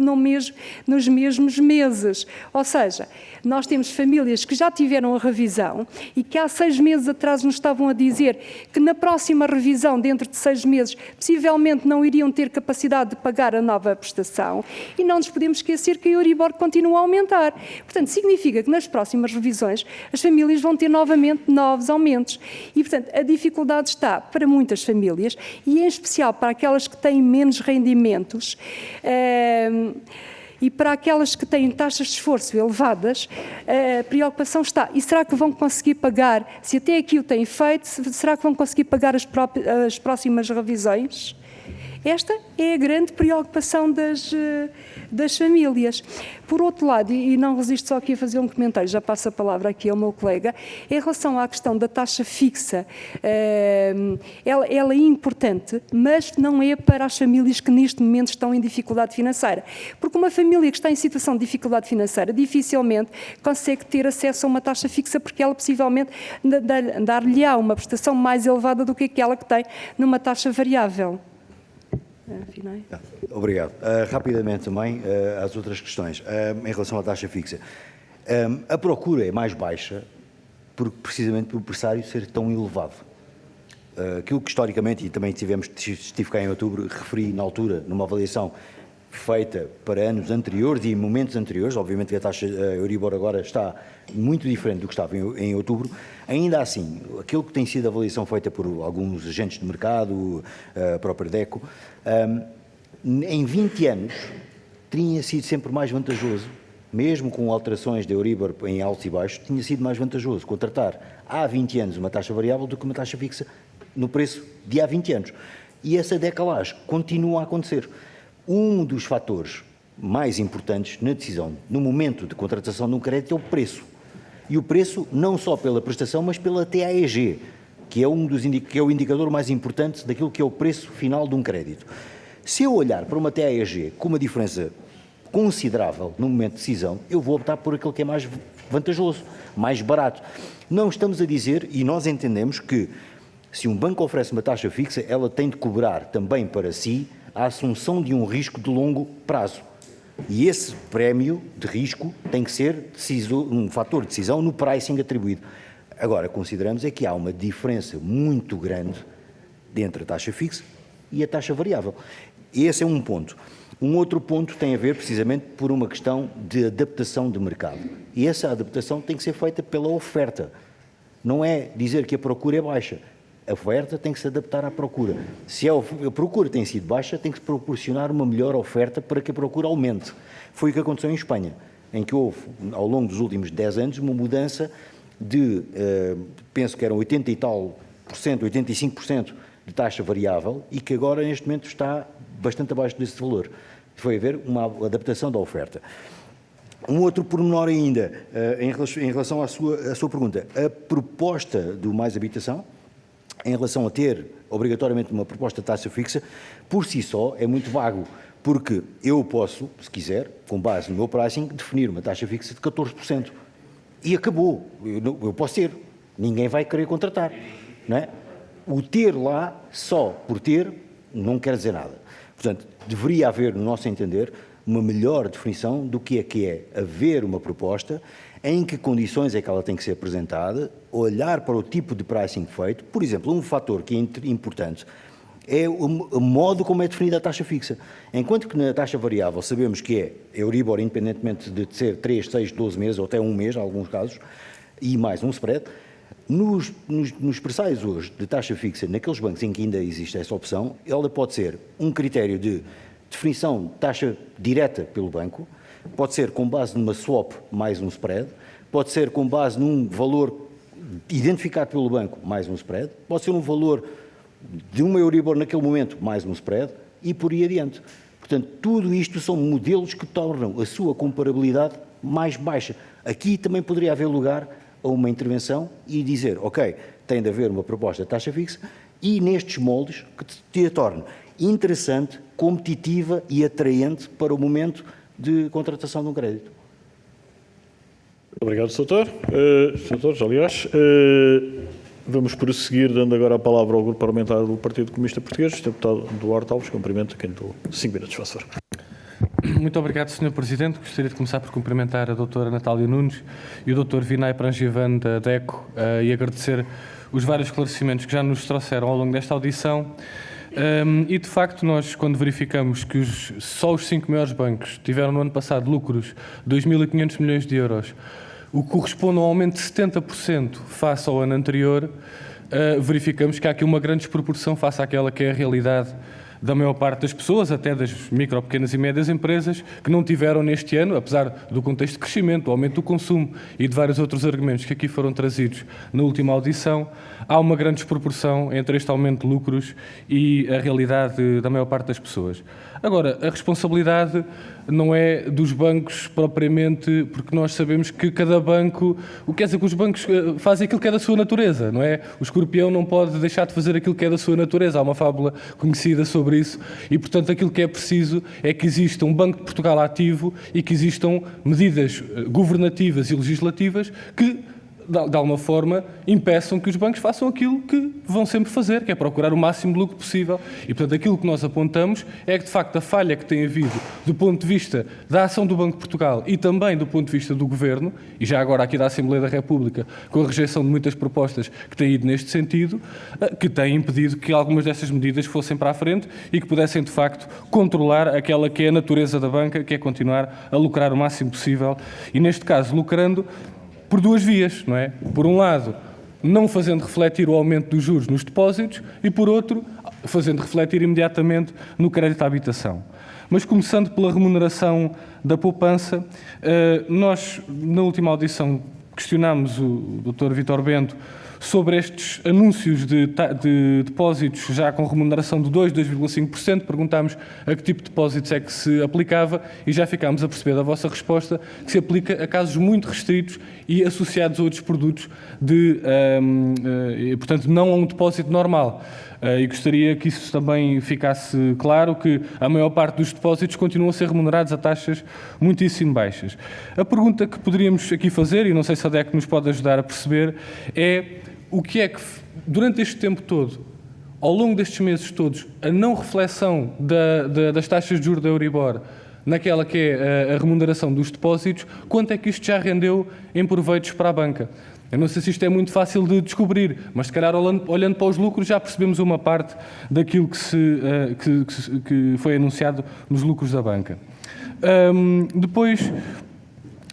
nos mesmos meses. Ou seja, nós temos famílias que já tiveram a revisão e que há 6 meses atrás nos estavam a dizer que na próxima revisão, dentro de 6 meses, possivelmente não iriam ter capacidade de pagar a nova prestação e não nos podemos esquecer que a Euribor continua a aumentar. Portanto, significa que nas próximas revisões as famílias vão ter novamente novos aumentos. E, portanto, a dificuldade está para muitas famílias e, em especial, para aquelas que têm menos rendimentos e para aquelas que têm taxas de esforço elevadas, a preocupação está. E será que vão conseguir pagar? Se até aqui o têm feito, será que vão conseguir pagar as próximas revisões? Esta é a grande preocupação das famílias. Por outro lado, e não resisto só aqui a fazer um comentário, já passo a palavra aqui ao meu colega, em relação à questão da taxa fixa, ela é importante, mas não é para as famílias que neste momento estão em dificuldade financeira. Porque uma família que está em situação de dificuldade financeira dificilmente consegue ter acesso a uma taxa fixa porque ela possivelmente dar-lhe-á uma prestação mais elevada do que aquela que tem numa taxa variável. Obrigado. Rapidamente também às outras questões. Em relação à taxa fixa. A procura é mais baixa precisamente por o pressário ser tão elevado. Aquilo que historicamente, e também estive cá em outubro, referi na altura, numa avaliação feita para anos anteriores e momentos anteriores, obviamente que a taxa Euribor agora está muito diferente do que estava em outubro, ainda assim, aquilo que tem sido a avaliação feita por alguns agentes de mercado, a própria DECO, em 20 anos tinha sido sempre mais vantajoso, mesmo com alterações de Euribor em altos e baixos, tinha sido mais vantajoso contratar há 20 anos uma taxa variável do que uma taxa fixa no preço de há 20 anos. E essa decalagem continua a acontecer. Um dos fatores mais importantes na decisão, no momento de contratação de um crédito, é o preço. E o preço não só pela prestação, mas pela TAEG, que é o indicador mais importante daquilo que é o preço final de um crédito. Se eu olhar para uma TAEG com uma diferença considerável no momento de decisão, eu vou optar por aquele que é mais vantajoso, mais barato. Não estamos a dizer, e nós entendemos que se um banco oferece uma taxa fixa, ela tem de cobrar também para si a assunção de um risco de longo prazo. E esse prémio de risco tem que ser um fator de decisão no pricing atribuído. Agora, consideramos é que há uma diferença muito grande entre a taxa fixa e a taxa variável. Esse é um ponto. Um outro ponto tem a ver precisamente por uma questão de adaptação de mercado. E essa adaptação tem que ser feita pela oferta. Não é dizer que a procura é baixa. A oferta tem que se adaptar à procura. Se a procura tem sido baixa, tem que se proporcionar uma melhor oferta para que a procura aumente. Foi o que aconteceu em Espanha, em que houve, ao longo dos últimos 10 anos, uma mudança de, penso que eram 80 e tal por cento, 85% de taxa variável e que agora, neste momento, está bastante abaixo desse valor. Foi haver uma adaptação da oferta. Um outro pormenor ainda, em relação à sua pergunta. A proposta do Mais Habitação, em relação a ter obrigatoriamente uma proposta de taxa fixa, por si só é muito vago, porque eu posso, se quiser, com base no meu pricing, definir uma taxa fixa de 14%. E acabou. Eu posso ter. Ninguém vai querer contratar. Não é? O ter lá, só por ter, não quer dizer nada. Portanto, deveria haver, no nosso entender, uma melhor definição do que é haver uma proposta, em que condições é que ela tem que ser apresentada, olhar para o tipo de pricing feito. Por exemplo, um fator que é importante é o modo como é definida a taxa fixa. Enquanto que na taxa variável sabemos que é Euribor, independentemente de ser 3, 6, 12 meses ou até um mês, em alguns casos, e mais um spread, nos pressários hoje de taxa fixa, naqueles bancos em que ainda existe essa opção, ela pode ser um critério de definição de taxa direta pelo banco, pode ser com base numa swap mais um spread, pode ser com base num valor identificado pelo banco mais um spread, pode ser um valor de uma Euribor naquele momento mais um spread e por aí adiante. Portanto, tudo isto são modelos que tornam a sua comparabilidade mais baixa. Aqui também poderia haver lugar a uma intervenção e dizer, ok, tem de haver uma proposta de taxa fixa e nestes moldes que te a torne interessante, competitiva e atraente para o momento de contratação de um crédito. Obrigado, Sr. Doutores, aliás. Vamos prosseguir, dando agora a palavra ao Grupo Parlamentar do Partido Comunista Português. O deputado Duarte Alves, cumprimento quem deu 5 minutos, faz favor. Muito obrigado, Sr. Presidente. Gostaria de começar por cumprimentar a doutora Natália Nunes e o Dr. Vinay Prangivan da DECO e agradecer os vários esclarecimentos que já nos trouxeram ao longo desta audição. E, de facto, nós, quando verificamos que só os 5 maiores bancos tiveram no ano passado lucros de 2.500 milhões de euros, o que corresponde a um aumento de 70% face ao ano anterior, verificamos que há aqui uma grande desproporção face àquela que é a realidade da maior parte das pessoas, até das micro, pequenas e médias empresas, que não tiveram neste ano, apesar do contexto de crescimento, do aumento do consumo e de vários outros argumentos que aqui foram trazidos na última audição, há uma grande desproporção entre este aumento de lucros e a realidade da maior parte das pessoas. Agora, a responsabilidade não é dos bancos propriamente, porque nós sabemos que cada banco, o que quer dizer que os bancos fazem aquilo que é da sua natureza, não é? O escorpião não pode deixar de fazer aquilo que é da sua natureza, há uma fábula conhecida sobre isso e, portanto, aquilo que é preciso é que exista um Banco de Portugal ativo e que existam medidas governativas e legislativas que, de alguma forma, impeçam que os bancos façam aquilo que vão sempre fazer, que é procurar o máximo de lucro possível. E, portanto, aquilo que nós apontamos é que, de facto, a falha que tem havido do ponto de vista da ação do Banco de Portugal e também do ponto de vista do Governo, e já agora aqui da Assembleia da República, com a rejeição de muitas propostas que têm ido neste sentido, que têm impedido que algumas dessas medidas fossem para a frente e que pudessem, de facto, controlar aquela que é a natureza da banca, que é continuar a lucrar o máximo possível e, neste caso, lucrando por duas vias, não é? Por um lado, não fazendo refletir o aumento dos juros nos depósitos e, por outro, fazendo refletir imediatamente no crédito à habitação. Mas começando pela remuneração da poupança, nós, na última audição, questionámos o Dr. Vítor Bento sobre estes anúncios de depósitos já com remuneração de 2,5%, perguntámos a que tipo de depósitos é que se aplicava e já ficámos a perceber da vossa resposta que se aplica a casos muito restritos e associados a outros produtos, portanto, não a um depósito normal. E gostaria que isso também ficasse claro, que a maior parte dos depósitos continuam a ser remunerados a taxas muitíssimo baixas. A pergunta que poderíamos aqui fazer, e não sei se a DEC nos pode ajudar a perceber, é o que é que, durante este tempo todo, ao longo destes meses todos, a não reflexão das taxas de juros da Euribor naquela que é a remuneração dos depósitos, quanto é que isto já rendeu em proveitos para a banca? Eu não sei se isto é muito fácil de descobrir, mas se calhar olhando para os lucros já percebemos uma parte daquilo que foi anunciado nos lucros da banca. Depois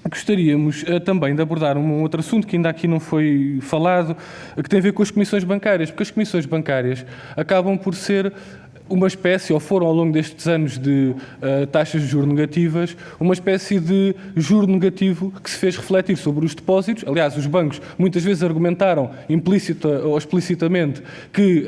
gostaríamos também de abordar um outro assunto que ainda aqui não foi falado, que tem a ver com as comissões bancárias, porque as comissões bancárias acabam por ser uma espécie, ou foram ao longo destes anos de taxas de juros negativas, uma espécie de juro negativo que se fez refletir sobre os depósitos. Aliás, os bancos muitas vezes argumentaram, implícita ou explicitamente, que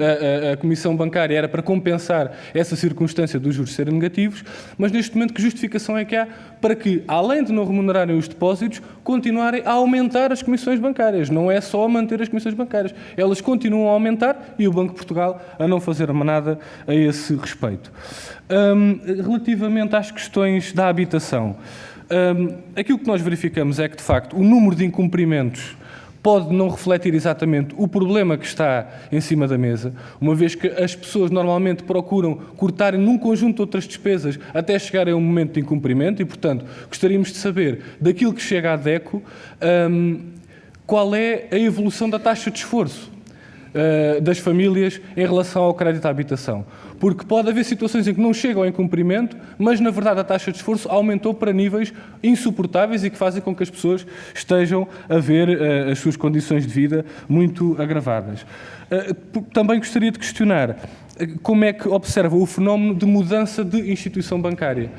a comissão bancária era para compensar essa circunstância dos juros serem negativos, mas neste momento que justificação é que há para que, além de não remunerarem os depósitos, continuarem a aumentar as comissões bancárias. Não é só manter as comissões bancárias. Elas continuam a aumentar e o Banco de Portugal a não fazer nada a esse respeito. Relativamente às questões da habitação, aquilo que nós verificamos é que, de facto, o número de incumprimentos pode não refletir exatamente o problema que está em cima da mesa, uma vez que as pessoas normalmente procuram cortarem num conjunto de outras despesas até chegarem a um momento de incumprimento e, portanto, gostaríamos de saber daquilo que chega à DECO, qual é a evolução da taxa de esforço das famílias em relação ao crédito à habitação. Porque pode haver situações em que não chegam ao incumprimento, mas, na verdade, a taxa de esforço aumentou para níveis insuportáveis e que fazem com que as pessoas estejam a ver as suas condições de vida muito agravadas. Também gostaria de questionar como é que observa o fenómeno de mudança de instituição bancária.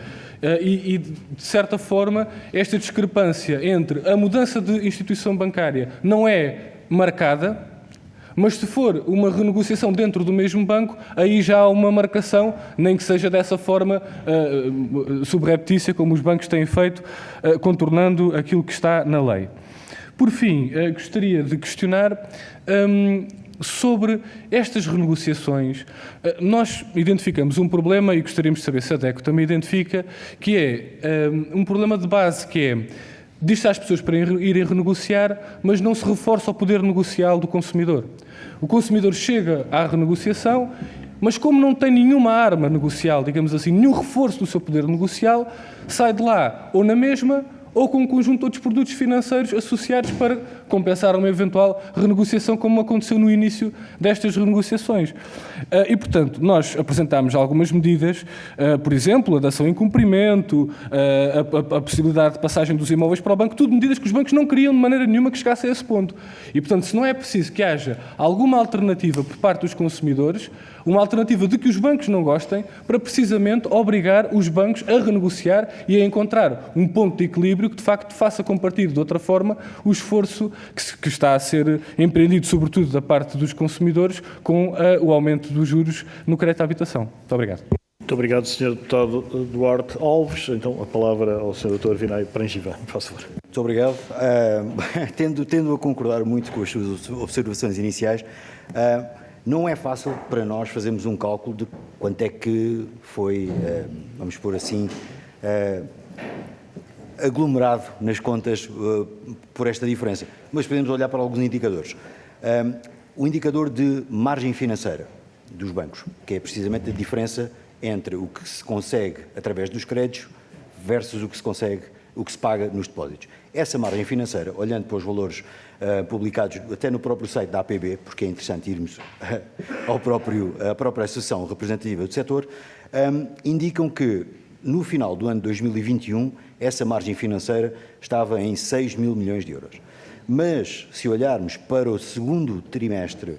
E, de certa forma, esta discrepância entre a mudança de instituição bancária não é marcada, mas se for uma renegociação dentro do mesmo banco, aí já há uma marcação, nem que seja dessa forma subreptícia, como os bancos têm feito, contornando aquilo que está na lei. Por fim, gostaria de questionar sobre estas renegociações. Nós identificamos um problema, e gostaríamos de saber se a DECO também identifica, que é um problema de base, que é diz-se às pessoas para irem renegociar, mas não se reforça o poder negocial do consumidor. O consumidor chega à renegociação, mas como não tem nenhuma arma negocial, digamos assim, nenhum reforço do seu poder negocial, sai de lá ou na mesma ou com um conjunto de outros produtos financeiros associados para compensar uma eventual renegociação, como aconteceu no início destas renegociações. E, portanto, nós apresentámos algumas medidas, por exemplo, a dação em cumprimento, a possibilidade de passagem dos imóveis para o banco, tudo medidas que os bancos não queriam de maneira nenhuma que chegasse a esse ponto. E, portanto, se não é preciso que haja alguma alternativa por parte dos consumidores, uma alternativa de que os bancos não gostem, para precisamente obrigar os bancos a renegociar e a encontrar um ponto de equilíbrio que, de facto, faça compartir de outra forma o esforço que está a ser empreendido, sobretudo da parte dos consumidores, com o aumento dos juros no crédito à habitação. Muito obrigado. Muito obrigado, Sr. Deputado Duarte Alves. Então, a palavra ao Sr. Dr. Vinay Prangivan, por favor. Muito obrigado. Tendo a concordar muito com as suas observações iniciais, não é fácil para nós fazermos um cálculo de quanto é que foi, vamos pôr assim, aglomerado nas contas por esta diferença. Mas podemos olhar para alguns indicadores. O indicador de margem financeira dos bancos, que é precisamente a diferença entre o que se consegue através dos créditos versus o que se paga nos depósitos. Essa margem financeira, olhando para os valores publicados até no próprio site da APB, porque é interessante irmos à própria associação representativa do setor, indicam que no final do ano 2021 essa margem financeira estava em 6 mil milhões de euros. Mas, se olharmos para o segundo trimestre,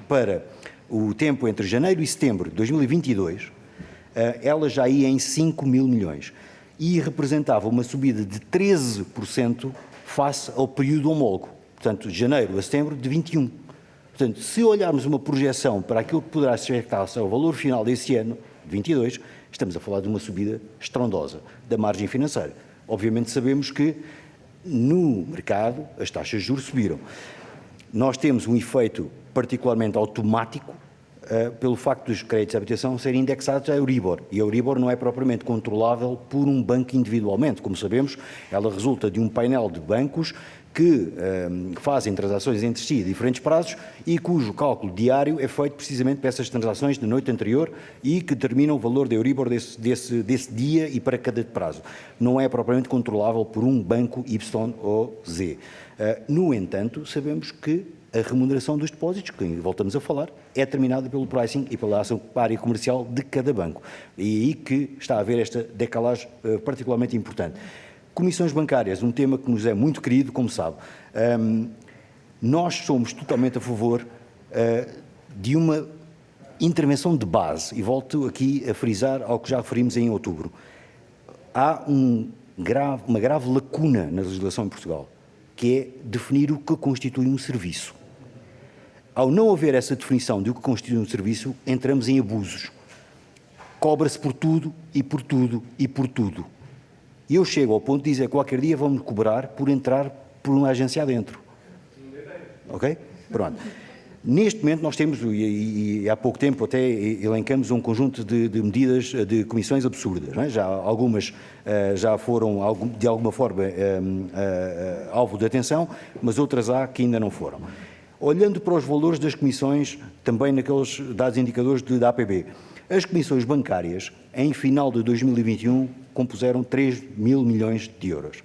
para o tempo entre janeiro e setembro de 2022, ela já ia em 5 mil milhões e representava uma subida de 13% face ao período homólogo, portanto, de janeiro a setembro de 21. Portanto, se olharmos uma projeção para aquilo que poderá ser ao valor final desse ano, de 22, estamos a falar de uma subida estrondosa da margem financeira. Obviamente sabemos que no mercado as taxas de juros subiram. Nós temos um efeito particularmente automático pelo facto dos créditos de habitação serem indexados à Euribor. E a Euribor não é propriamente controlável por um banco individualmente. Como sabemos, ela resulta de um painel de bancos que fazem transações entre si a diferentes prazos e cujo cálculo diário é feito precisamente para essas transações da noite anterior e que determinam o valor da Euribor desse dia e para cada prazo. Não é propriamente controlável por um banco Y ou Z. No entanto, sabemos que a remuneração dos depósitos, que voltamos a falar, é determinada pelo pricing e pela ação área comercial de cada banco. E é aí que está a haver esta decalagem particularmente importante. Comissões bancárias, um tema que nos é muito querido, como sabe. Nós somos totalmente a favor de uma intervenção de base, e volto aqui a frisar ao que já referimos em outubro. Há uma grave lacuna na legislação em Portugal, que é definir o que constitui um serviço. Ao não haver essa definição de o que constitui um serviço, entramos em abusos. Cobra-se por tudo e por tudo e por tudo. E eu chego ao ponto de dizer que qualquer dia vão-me cobrar por entrar por uma agência adentro. Ok? Pronto. Neste momento nós temos, e há pouco tempo até elencamos um conjunto de medidas, de comissões absurdas. Não é? Já algumas já foram de alguma forma alvo de atenção, mas outras há que ainda não foram. Olhando para os valores das comissões, também naqueles dados indicadores da APB, as comissões bancárias, em final de 2021, compuseram 3 mil milhões de euros.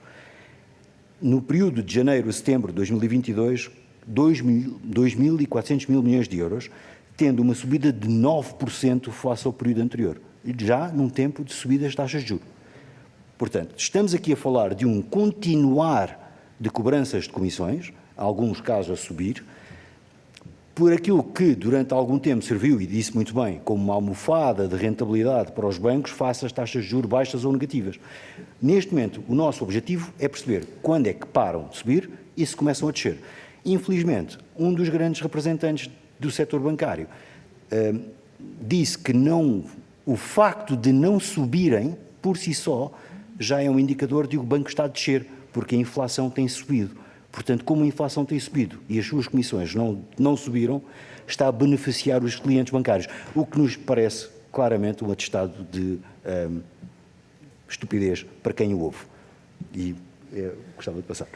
No período de janeiro a setembro de 2022, 2.400 mil milhões de euros, tendo uma subida de 9% face ao período anterior, já num tempo de subida das taxas de juros. Portanto, estamos aqui a falar de um continuar de cobranças de comissões, alguns casos a subir, por aquilo que durante algum tempo serviu, e disse muito bem, como uma almofada de rentabilidade para os bancos face às taxas de juros baixas ou negativas. Neste momento, o nosso objetivo é perceber quando é que param de subir e se começam a descer. Infelizmente, um dos grandes representantes do setor bancário disse que o facto de não subirem, por si só, já é um indicador de que o banco está a descer, porque a inflação tem subido. Portanto, como a inflação tem subido e as suas comissões não subiram, está a beneficiar os clientes bancários, o que nos parece claramente um atestado de estupidez para quem o ouve. E gostava de passar.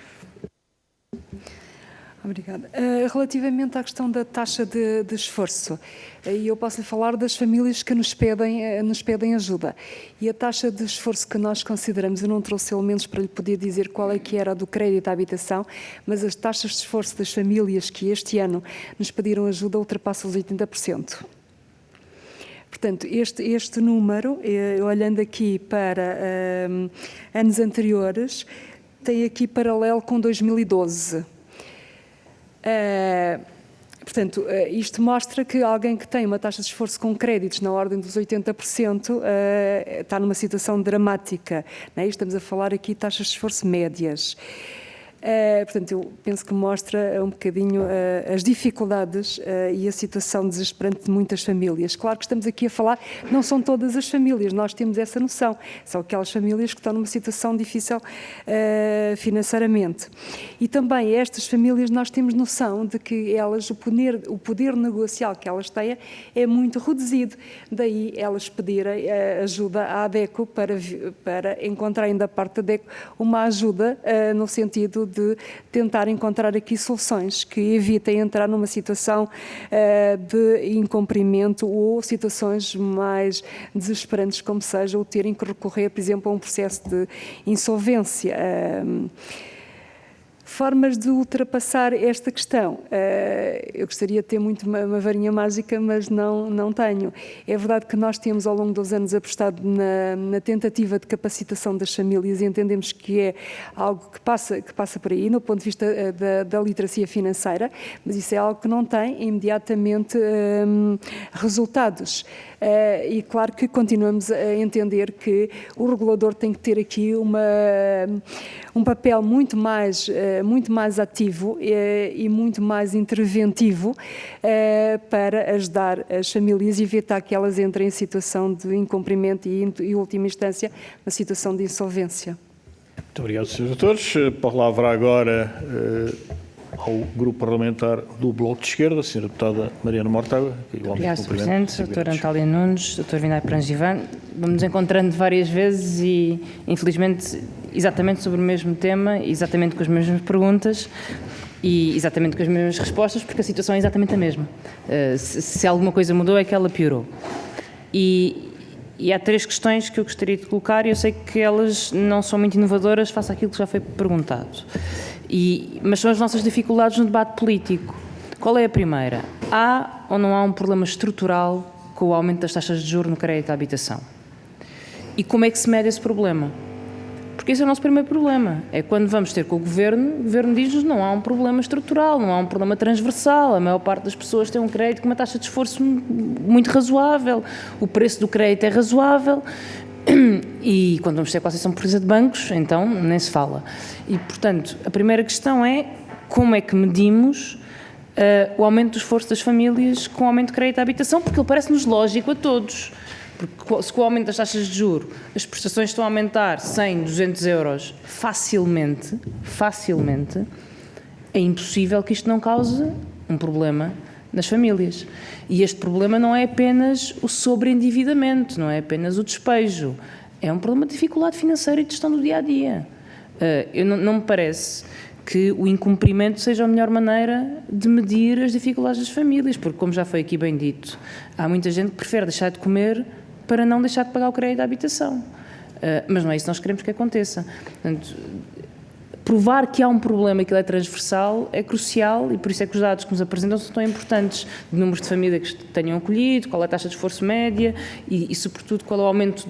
Obrigada. Relativamente à questão da taxa de esforço, eu posso lhe falar das famílias que nos pedem ajuda. E a taxa de esforço que nós consideramos, eu não trouxe elementos para lhe poder dizer qual é que era a do crédito à habitação, mas as taxas de esforço das famílias que este ano nos pediram ajuda ultrapassam os 80%. Portanto, este número, olhando aqui para anos anteriores, tem aqui paralelo com 2012. Portanto, isto mostra que alguém que tem uma taxa de esforço com créditos na ordem dos 80% está numa situação dramática. Não é? Estamos a falar aqui de taxas de esforço médias. Portanto, eu penso que mostra um bocadinho as dificuldades e a situação desesperante de muitas famílias. Claro que estamos aqui a falar, não são todas as famílias, nós temos essa noção. São aquelas famílias que estão numa situação difícil financeiramente. E também estas famílias nós temos noção de que elas, o poder negocial que elas têm é muito reduzido. Daí elas pedirem ajuda à ADECO para encontrarem da parte da ADECO uma ajuda no sentido de tentar encontrar aqui soluções que evitem entrar numa situação de incumprimento ou situações mais desesperantes, como seja, ou terem que recorrer, por exemplo, a um processo de insolvência. Formas de ultrapassar esta questão. Eu gostaria de ter muito uma varinha mágica, mas não tenho. É verdade que nós temos, ao longo dos anos, apostado na tentativa de capacitação das famílias e entendemos que é algo que passa por aí, no ponto de vista da literacia financeira, mas isso é algo que não tem imediatamente resultados. E claro que continuamos a entender que o regulador tem que ter aqui um papel muito mais ativo e muito mais interventivo para ajudar as famílias e evitar que elas entrem em situação de incumprimento e, em última instância, uma situação de insolvência. Muito obrigado, Sr. Doutores. A palavra agora ao Grupo Parlamentar do Bloco de Esquerda, a Sra. Deputada Mariana Mortágua. Obrigado, Sr. Presidente, Dr. Antália Nunes, Dr. Vinay Prangivan. Vamos nos encontrando várias vezes e, infelizmente, exatamente sobre o mesmo tema, exatamente com as mesmas perguntas e exatamente com as mesmas respostas, porque a situação é exatamente a mesma. Se alguma coisa mudou é que ela piorou. E há três questões que eu gostaria de colocar e eu sei que elas não são muito inovadoras face àquilo que já foi perguntado. Mas são as nossas dificuldades no debate político. Qual é a primeira? Há ou não há um problema estrutural com o aumento das taxas de juros no crédito à habitação? E como é que se mede esse problema? Porque esse é o nosso primeiro problema. É quando vamos ter com o Governo diz-nos que não há um problema estrutural, não há um problema transversal. A maior parte das pessoas tem um crédito com uma taxa de esforço muito razoável. O preço do crédito é razoável. E quando vamos ter com a Associação Portuguesa de Bancos, então nem se fala. E, portanto, a primeira questão é como é que medimos o aumento do esforço das famílias com o aumento de crédito à habitação, porque ele parece-nos lógico a todos. Porque se com o aumento das taxas de juros as prestações estão a aumentar 100, 200 euros facilmente, é impossível que isto não cause um problema nas famílias. E este problema não é apenas o sobreendividamento, não é apenas o despejo, é um problema de dificuldade financeira e de gestão do dia-a-dia. Não me parece que o incumprimento seja a melhor maneira de medir as dificuldades das famílias, porque, como já foi aqui bem dito, há muita gente que prefere deixar de comer para não deixar de pagar o crédito da habitação. Mas não é isso que nós queremos que aconteça. Portanto, provar que há um problema e que ele é transversal é crucial e por isso é que os dados que nos apresentam são tão importantes, de números de famílias que tenham acolhido, qual é a taxa de esforço média e sobretudo, qual é o aumento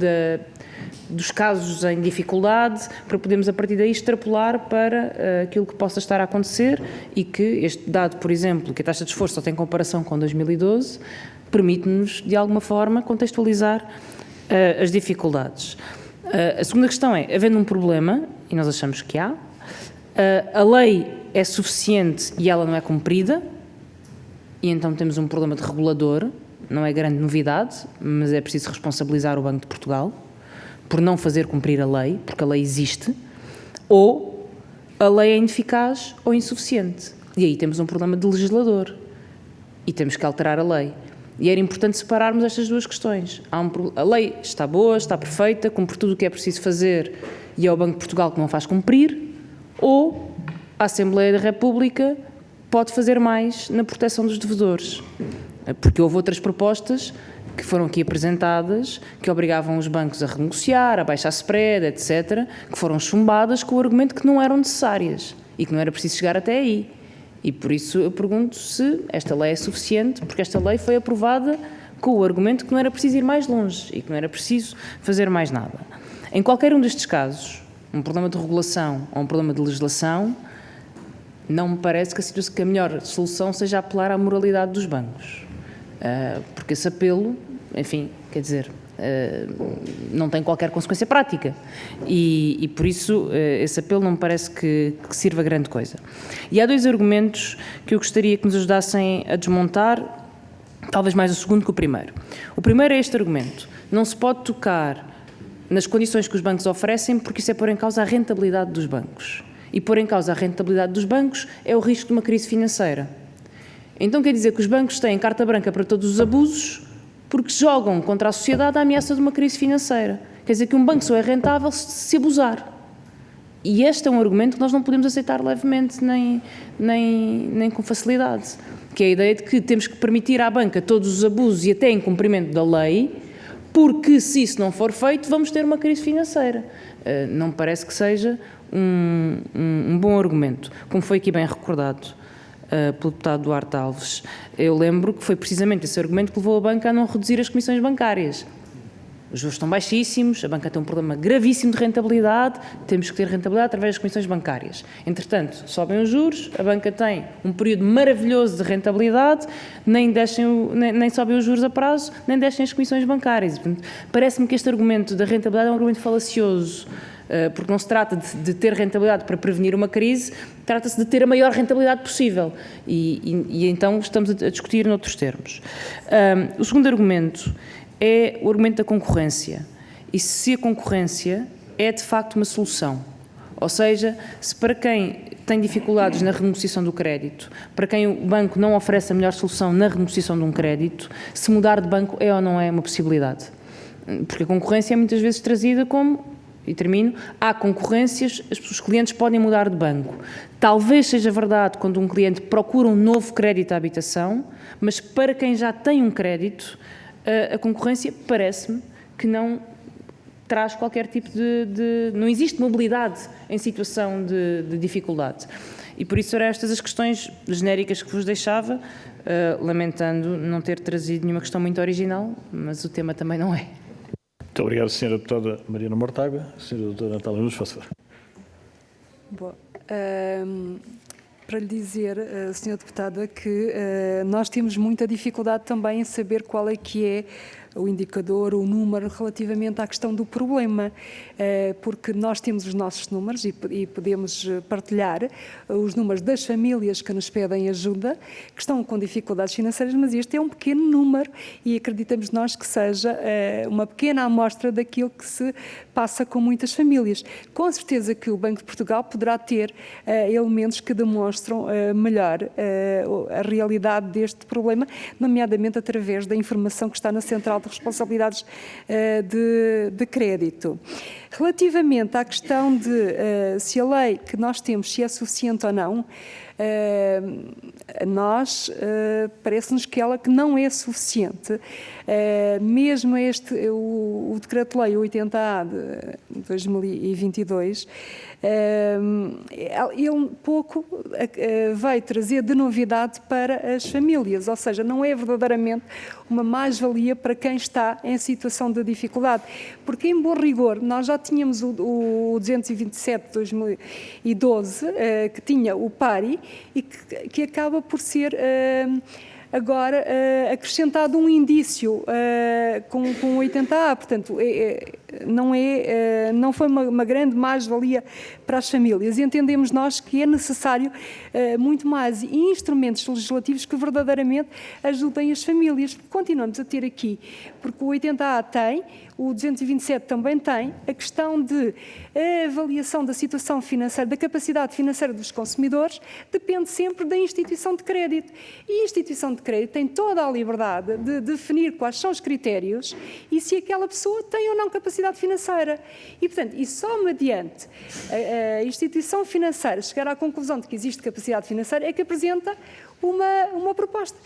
dos casos em dificuldade, para podermos a partir daí extrapolar para aquilo que possa estar a acontecer e que este dado, por exemplo, que a taxa de esforço só tem comparação com 2012, permite-nos, de alguma forma, contextualizar as dificuldades. A segunda questão é, havendo um problema, e nós achamos que há, a lei é suficiente e ela não é cumprida, e então temos um problema de regulador, não é grande novidade, mas é preciso responsabilizar o Banco de Portugal por não fazer cumprir a lei, porque a lei existe, ou a lei é ineficaz ou insuficiente. E aí temos um problema de legislador e temos que alterar a lei. E era importante separarmos estas duas questões. A lei está boa, está perfeita, cumpre tudo o que é preciso fazer e é o Banco de Portugal que não faz cumprir, ou a Assembleia da República pode fazer mais na proteção dos devedores. Porque houve outras propostas que foram aqui apresentadas, que obrigavam os bancos a renegociar, a baixar spread, etc., que foram chumbadas com o argumento que não eram necessárias e que não era preciso chegar até aí. E por isso eu pergunto se esta lei é suficiente, porque esta lei foi aprovada com o argumento que não era preciso ir mais longe e que não era preciso fazer mais nada. Em qualquer um destes casos, um problema de regulação ou um problema de legislação, não me parece que a melhor solução seja apelar à moralidade dos bancos. Porque esse apelo, enfim, quer dizer, não tem qualquer consequência prática e por isso esse apelo não me parece que sirva grande coisa. E há dois argumentos que eu gostaria que nos ajudassem a desmontar, talvez mais o segundo que o primeiro. O primeiro é este argumento: não se pode tocar nas condições que os bancos oferecem porque isso é pôr em causa a rentabilidade dos bancos. E pôr em causa a rentabilidade dos bancos é o risco de uma crise financeira. Então quer dizer que os bancos têm carta branca para todos os abusos porque jogam contra a sociedade a ameaça de uma crise financeira. Quer dizer que um banco só é rentável se abusar. E este é um argumento que nós não podemos aceitar levemente nem com facilidade. Que é a ideia de que temos que permitir à banca todos os abusos e até em cumprimento da lei, porque se isso não for feito vamos ter uma crise financeira. Não me parece que seja um bom argumento, como foi aqui bem recordado pelo deputado Duarte Alves. Eu lembro que foi precisamente esse argumento que levou a banca a não reduzir as comissões bancárias. Os juros estão baixíssimos, a banca tem um problema gravíssimo de rentabilidade, temos que ter rentabilidade através das comissões bancárias. Entretanto, sobem os juros, a banca tem um período maravilhoso de rentabilidade, nem sobem os juros a prazo, nem descem as comissões bancárias. Parece-me que este argumento da rentabilidade é um argumento falacioso, porque não se trata de ter rentabilidade para prevenir uma crise, trata-se de ter a maior rentabilidade possível. E então estamos a discutir noutros termos. O segundo argumento é o argumento da concorrência. E se a concorrência é de facto uma solução. Ou seja, se para quem tem dificuldades na renegociação do crédito, para quem o banco não oferece a melhor solução na renegociação de um crédito, se mudar de banco é ou não é uma possibilidade. Porque a concorrência é muitas vezes trazida como, e termino, há concorrências, os clientes podem mudar de banco. Talvez seja verdade quando um cliente procura um novo crédito à habitação, mas para quem já tem um crédito, a concorrência parece-me que não traz qualquer tipo não existe mobilidade em situação de dificuldade. E por isso eram estas as questões genéricas que vos deixava, lamentando não ter trazido nenhuma questão muito original, mas o tema também não é. Muito obrigado, Sra. Deputada Mariana Mortágua. Sra. Doutora Natália Nunes, faça favor. Bom, para lhe dizer, Sra. Deputada, que nós temos muita dificuldade também em saber qual é que é o indicador, o número relativamente à questão do problema, porque nós temos os nossos números e podemos partilhar os números das famílias que nos pedem ajuda, que estão com dificuldades financeiras, mas este é um pequeno número e acreditamos nós que seja uma pequena amostra daquilo que se passa com muitas famílias. Com certeza que o Banco de Portugal poderá ter elementos que demonstram melhor a realidade deste problema, nomeadamente através da informação que está na Central de Responsabilidades de Crédito. Relativamente à questão de se a lei que nós temos se é suficiente ou não, nós parece-nos que ela que não é suficiente. Mesmo o Decreto-Lei 80A de 2022, ele pouco vai trazer de novidade para as famílias, ou seja, não é verdadeiramente uma mais-valia para quem está em situação de dificuldade, porque em bom rigor nós já tínhamos o 227 de 2012, que tinha o PARI e que acaba por ser agora acrescentado um indício com o 80A, portanto não foi uma grande mais-valia para as famílias. E entendemos nós que é necessário muito mais instrumentos legislativos que verdadeiramente ajudem as famílias. Continuamos a ter aqui, porque o 80A tem, o 227 também tem, a questão de avaliação da situação financeira, da capacidade financeira dos consumidores, depende sempre da instituição de crédito. E a instituição de crédito tem toda a liberdade de definir quais são os critérios e se aquela pessoa tem ou não capacidade capacidade financeira. E, portanto, e só mediante a instituição financeira chegar à conclusão de que existe capacidade financeira é que apresenta uma proposta.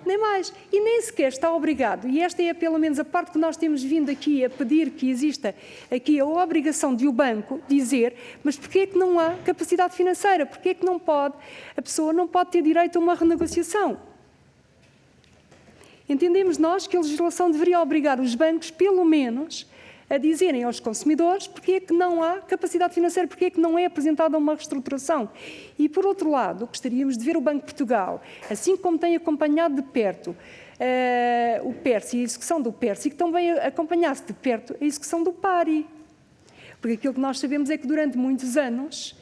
Nem mais. E nem sequer está obrigado, e esta é pelo menos a parte que nós temos vindo aqui a pedir que exista aqui a obrigação de o banco dizer, mas porquê é que não há capacidade financeira? Porquê é que a pessoa não pode ter direito a uma renegociação? Entendemos nós que a legislação deveria obrigar os bancos, pelo menos, a dizerem aos consumidores porque é que não há capacidade financeira, porque é que não é apresentada uma reestruturação. E, por outro lado, gostaríamos de ver o Banco de Portugal, assim como tem acompanhado de perto o PERSI e a execução do PERSI, que também acompanhasse de perto a execução do PARI. Porque aquilo que nós sabemos é que durante muitos anos,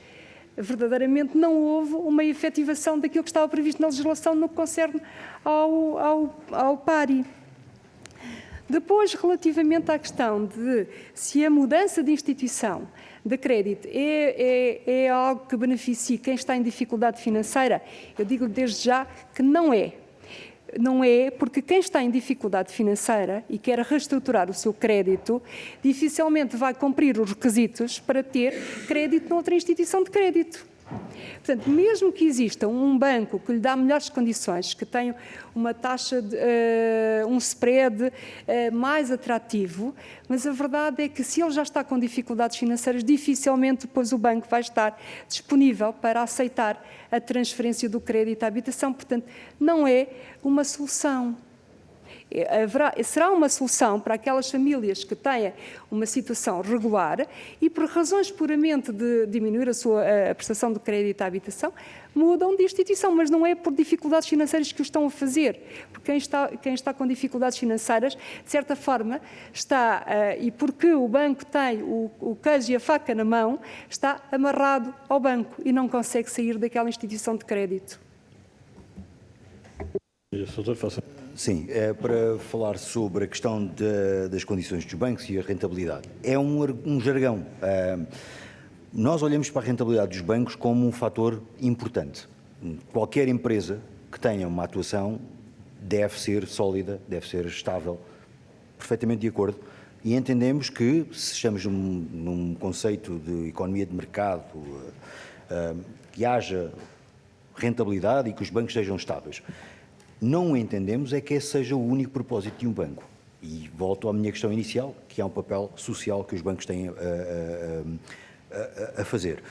verdadeiramente não houve uma efetivação daquilo que estava previsto na legislação no que concerne ao PARI. Depois, relativamente à questão de se a mudança de instituição de crédito é algo que beneficie quem está em dificuldade financeira, eu digo desde já que não é. Não é, porque quem está em dificuldade financeira e quer reestruturar o seu crédito, dificilmente vai cumprir os requisitos para ter crédito noutra instituição de crédito. Portanto, mesmo que exista um banco que lhe dá melhores condições, que tenha uma taxa, um spread mais atrativo, mas a verdade é que se ele já está com dificuldades financeiras, dificilmente depois o banco vai estar disponível para aceitar a transferência do crédito à habitação. Portanto, não é uma solução. Será uma solução para aquelas famílias que têm uma situação regular e, por razões puramente de diminuir a prestação de crédito à habitação, mudam de instituição, mas não é por dificuldades financeiras que o estão a fazer. Porque quem está com dificuldades financeiras, de certa forma, está, e porque o banco tem o queijo e a faca na mão, está amarrado ao banco e não consegue sair daquela instituição de crédito. Sim, para falar sobre a questão das condições dos bancos e a rentabilidade. É um jargão. Nós olhamos para a rentabilidade dos bancos como um fator importante. Qualquer empresa que tenha uma atuação deve ser sólida, deve ser estável, perfeitamente de acordo. E entendemos que, se estamos num conceito de economia de mercado, que haja rentabilidade e que os bancos sejam estáveis. Não entendemos é que esse seja o único propósito de um banco. E volto à minha questão inicial, que é um papel social que os bancos têm a fazer.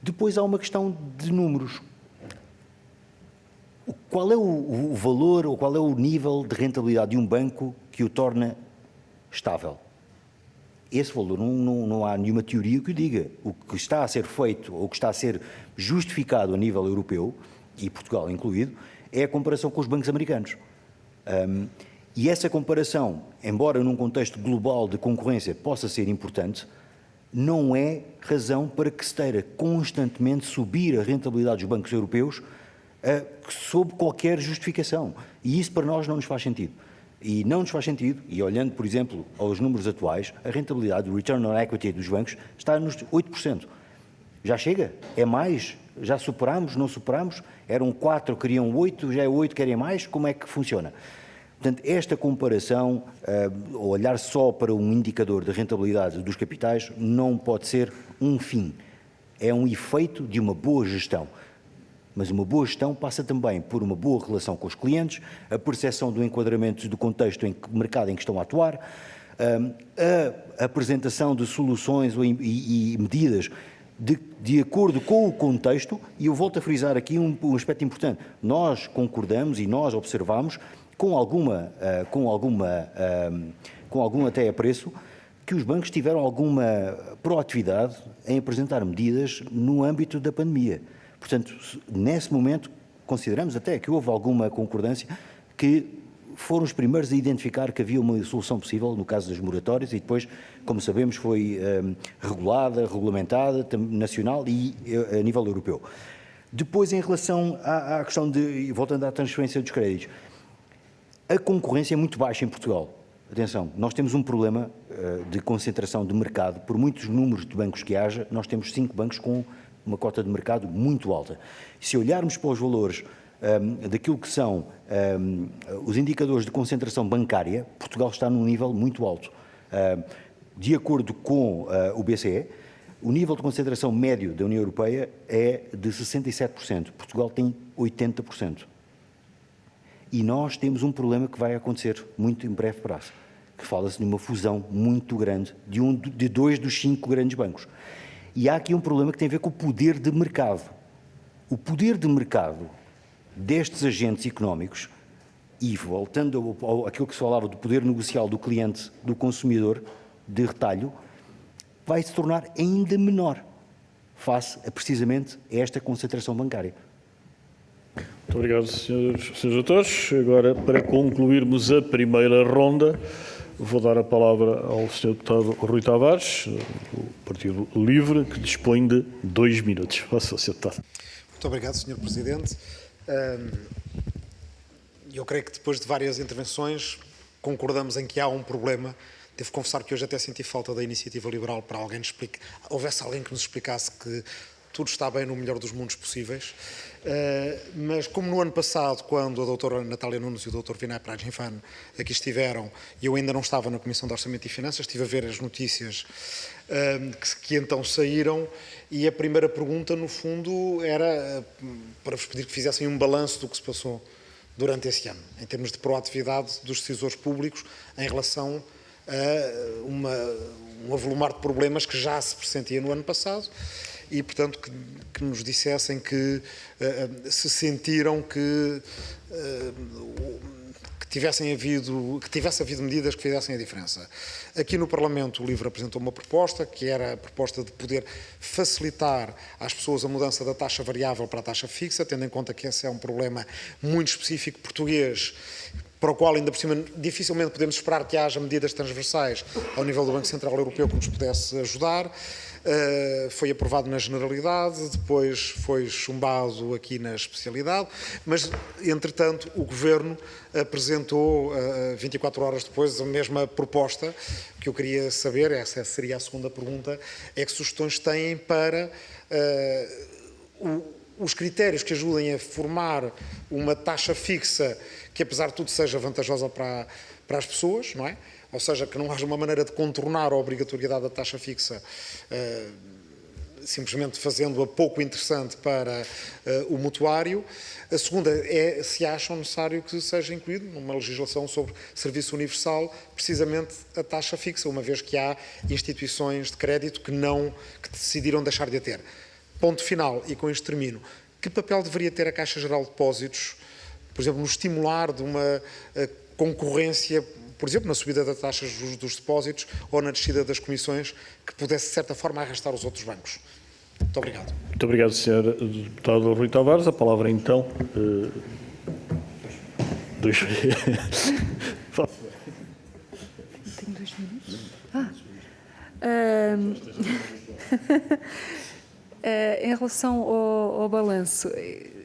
Depois há uma questão de números. Qual é o valor ou qual é o nível de rentabilidade de um banco que o torna estável? Esse valor, não há nenhuma teoria que o diga. O que está a ser feito ou o que está a ser justificado a nível europeu, e Portugal incluído, é a comparação com os bancos americanos. E essa comparação, embora num contexto global de concorrência possa ser importante, não é razão para que se teira constantemente subir a rentabilidade dos bancos europeus sob qualquer justificação. E isso para nós não nos faz sentido. E não nos faz sentido, e olhando, por exemplo, aos números atuais, a rentabilidade do return on equity dos bancos está nos 8%. Já chega? É mais? Já superamos? Não superamos? Eram 4, queriam 8, já é 8, querem mais? Como é que funciona? Portanto, esta comparação, olhar só para um indicador de rentabilidade dos capitais, não pode ser um fim. É um efeito de uma boa gestão. Mas uma boa gestão passa também por uma boa relação com os clientes, a percepção do enquadramento do contexto em mercado em que estão a atuar, a apresentação de soluções e medidas de acordo com o contexto, e eu volto a frisar aqui um aspecto importante. Nós concordamos e nós observamos, com alguma até apreço, que os bancos tiveram alguma proatividade em apresentar medidas no âmbito da pandemia. Portanto, nesse momento, consideramos até que houve alguma concordância, que foram os primeiros a identificar que havia uma solução possível no caso das moratórias e depois, como sabemos, foi regulada, regulamentada, nacional e a nível europeu. Depois, em relação à questão de, voltando à transferência dos créditos, a concorrência é muito baixa em Portugal. Atenção, nós temos um problema de concentração de mercado. Por muitos números de bancos que haja, nós temos 5 bancos com uma cota de mercado muito alta. Se olharmos para os valores daquilo que são os indicadores de concentração bancária, Portugal está num nível muito alto. De acordo com o BCE, o nível de concentração médio da União Europeia é de 67%. Portugal tem 80%. E nós temos um problema que vai acontecer muito em breve prazo, que fala-se de uma fusão muito grande de 2 dos 5 grandes bancos. E há aqui um problema que tem a ver com o poder de mercado. O poder de mercado destes agentes económicos, e voltando àquilo que se falava do poder negocial do cliente, do consumidor, de retalho, vai se tornar ainda menor face a precisamente esta concentração bancária. Muito obrigado, senhores doutores. Agora, para concluirmos a primeira ronda, vou dar a palavra ao Sr. Deputado Rui Tavares, do Partido Livre, que dispõe de 2 minutos. Faça, Sr. Deputado. Muito obrigado, Sr. Presidente. Eu creio que depois de várias intervenções concordamos em que há um problema. Devo confessar que hoje até senti falta da iniciativa liberal para alguém nos explicar, houvesse alguém que nos explicasse que tudo está bem no melhor dos mundos possíveis. Mas como no ano passado, quando a doutora Natália Nunes e o doutor Vinay Prajinfan aqui estiveram, e eu ainda não estava na Comissão de Orçamento e Finanças, estive a ver as notícias que então saíram, e a primeira pergunta, no fundo, era para vos pedir que fizessem um balanço do que se passou durante esse ano, em termos de proatividade dos decisores públicos em relação a um avolumar de problemas que já se pressentia no ano passado, e, portanto, que nos dissessem que se sentiram que tivesse havido medidas que fizessem a diferença. Aqui no Parlamento o LIVRE apresentou uma proposta, que era a proposta de poder facilitar às pessoas a mudança da taxa variável para a taxa fixa, tendo em conta que esse é um problema muito específico português, para o qual ainda por cima dificilmente podemos esperar que haja medidas transversais ao nível do Banco Central Europeu que nos pudesse ajudar. Foi aprovado na generalidade, depois foi chumbado aqui na especialidade, mas, entretanto, o Governo apresentou, 24 horas depois, a mesma proposta. O que eu queria saber, essa seria a segunda pergunta, é que sugestões têm para os critérios que ajudem a formar uma taxa fixa que, apesar de tudo, seja vantajosa para as pessoas, não é? Ou seja, que não haja uma maneira de contornar a obrigatoriedade da taxa fixa, simplesmente fazendo-a pouco interessante para o mutuário. A segunda é se acham necessário que seja incluído numa legislação sobre serviço universal precisamente a taxa fixa, uma vez que há instituições de crédito que decidiram deixar de a ter. Ponto final, e com isto termino. Que papel deveria ter a Caixa Geral de Depósitos, por exemplo, no estimular de uma concorrência, por exemplo, na subida das taxas dos depósitos ou na descida das comissões, que pudesse, de certa forma, arrastar os outros bancos? Muito obrigado. Muito obrigado, Sr. Deputado Rui Tavares. A palavra, então... Tenho 2 minutos? Em relação ao balanço,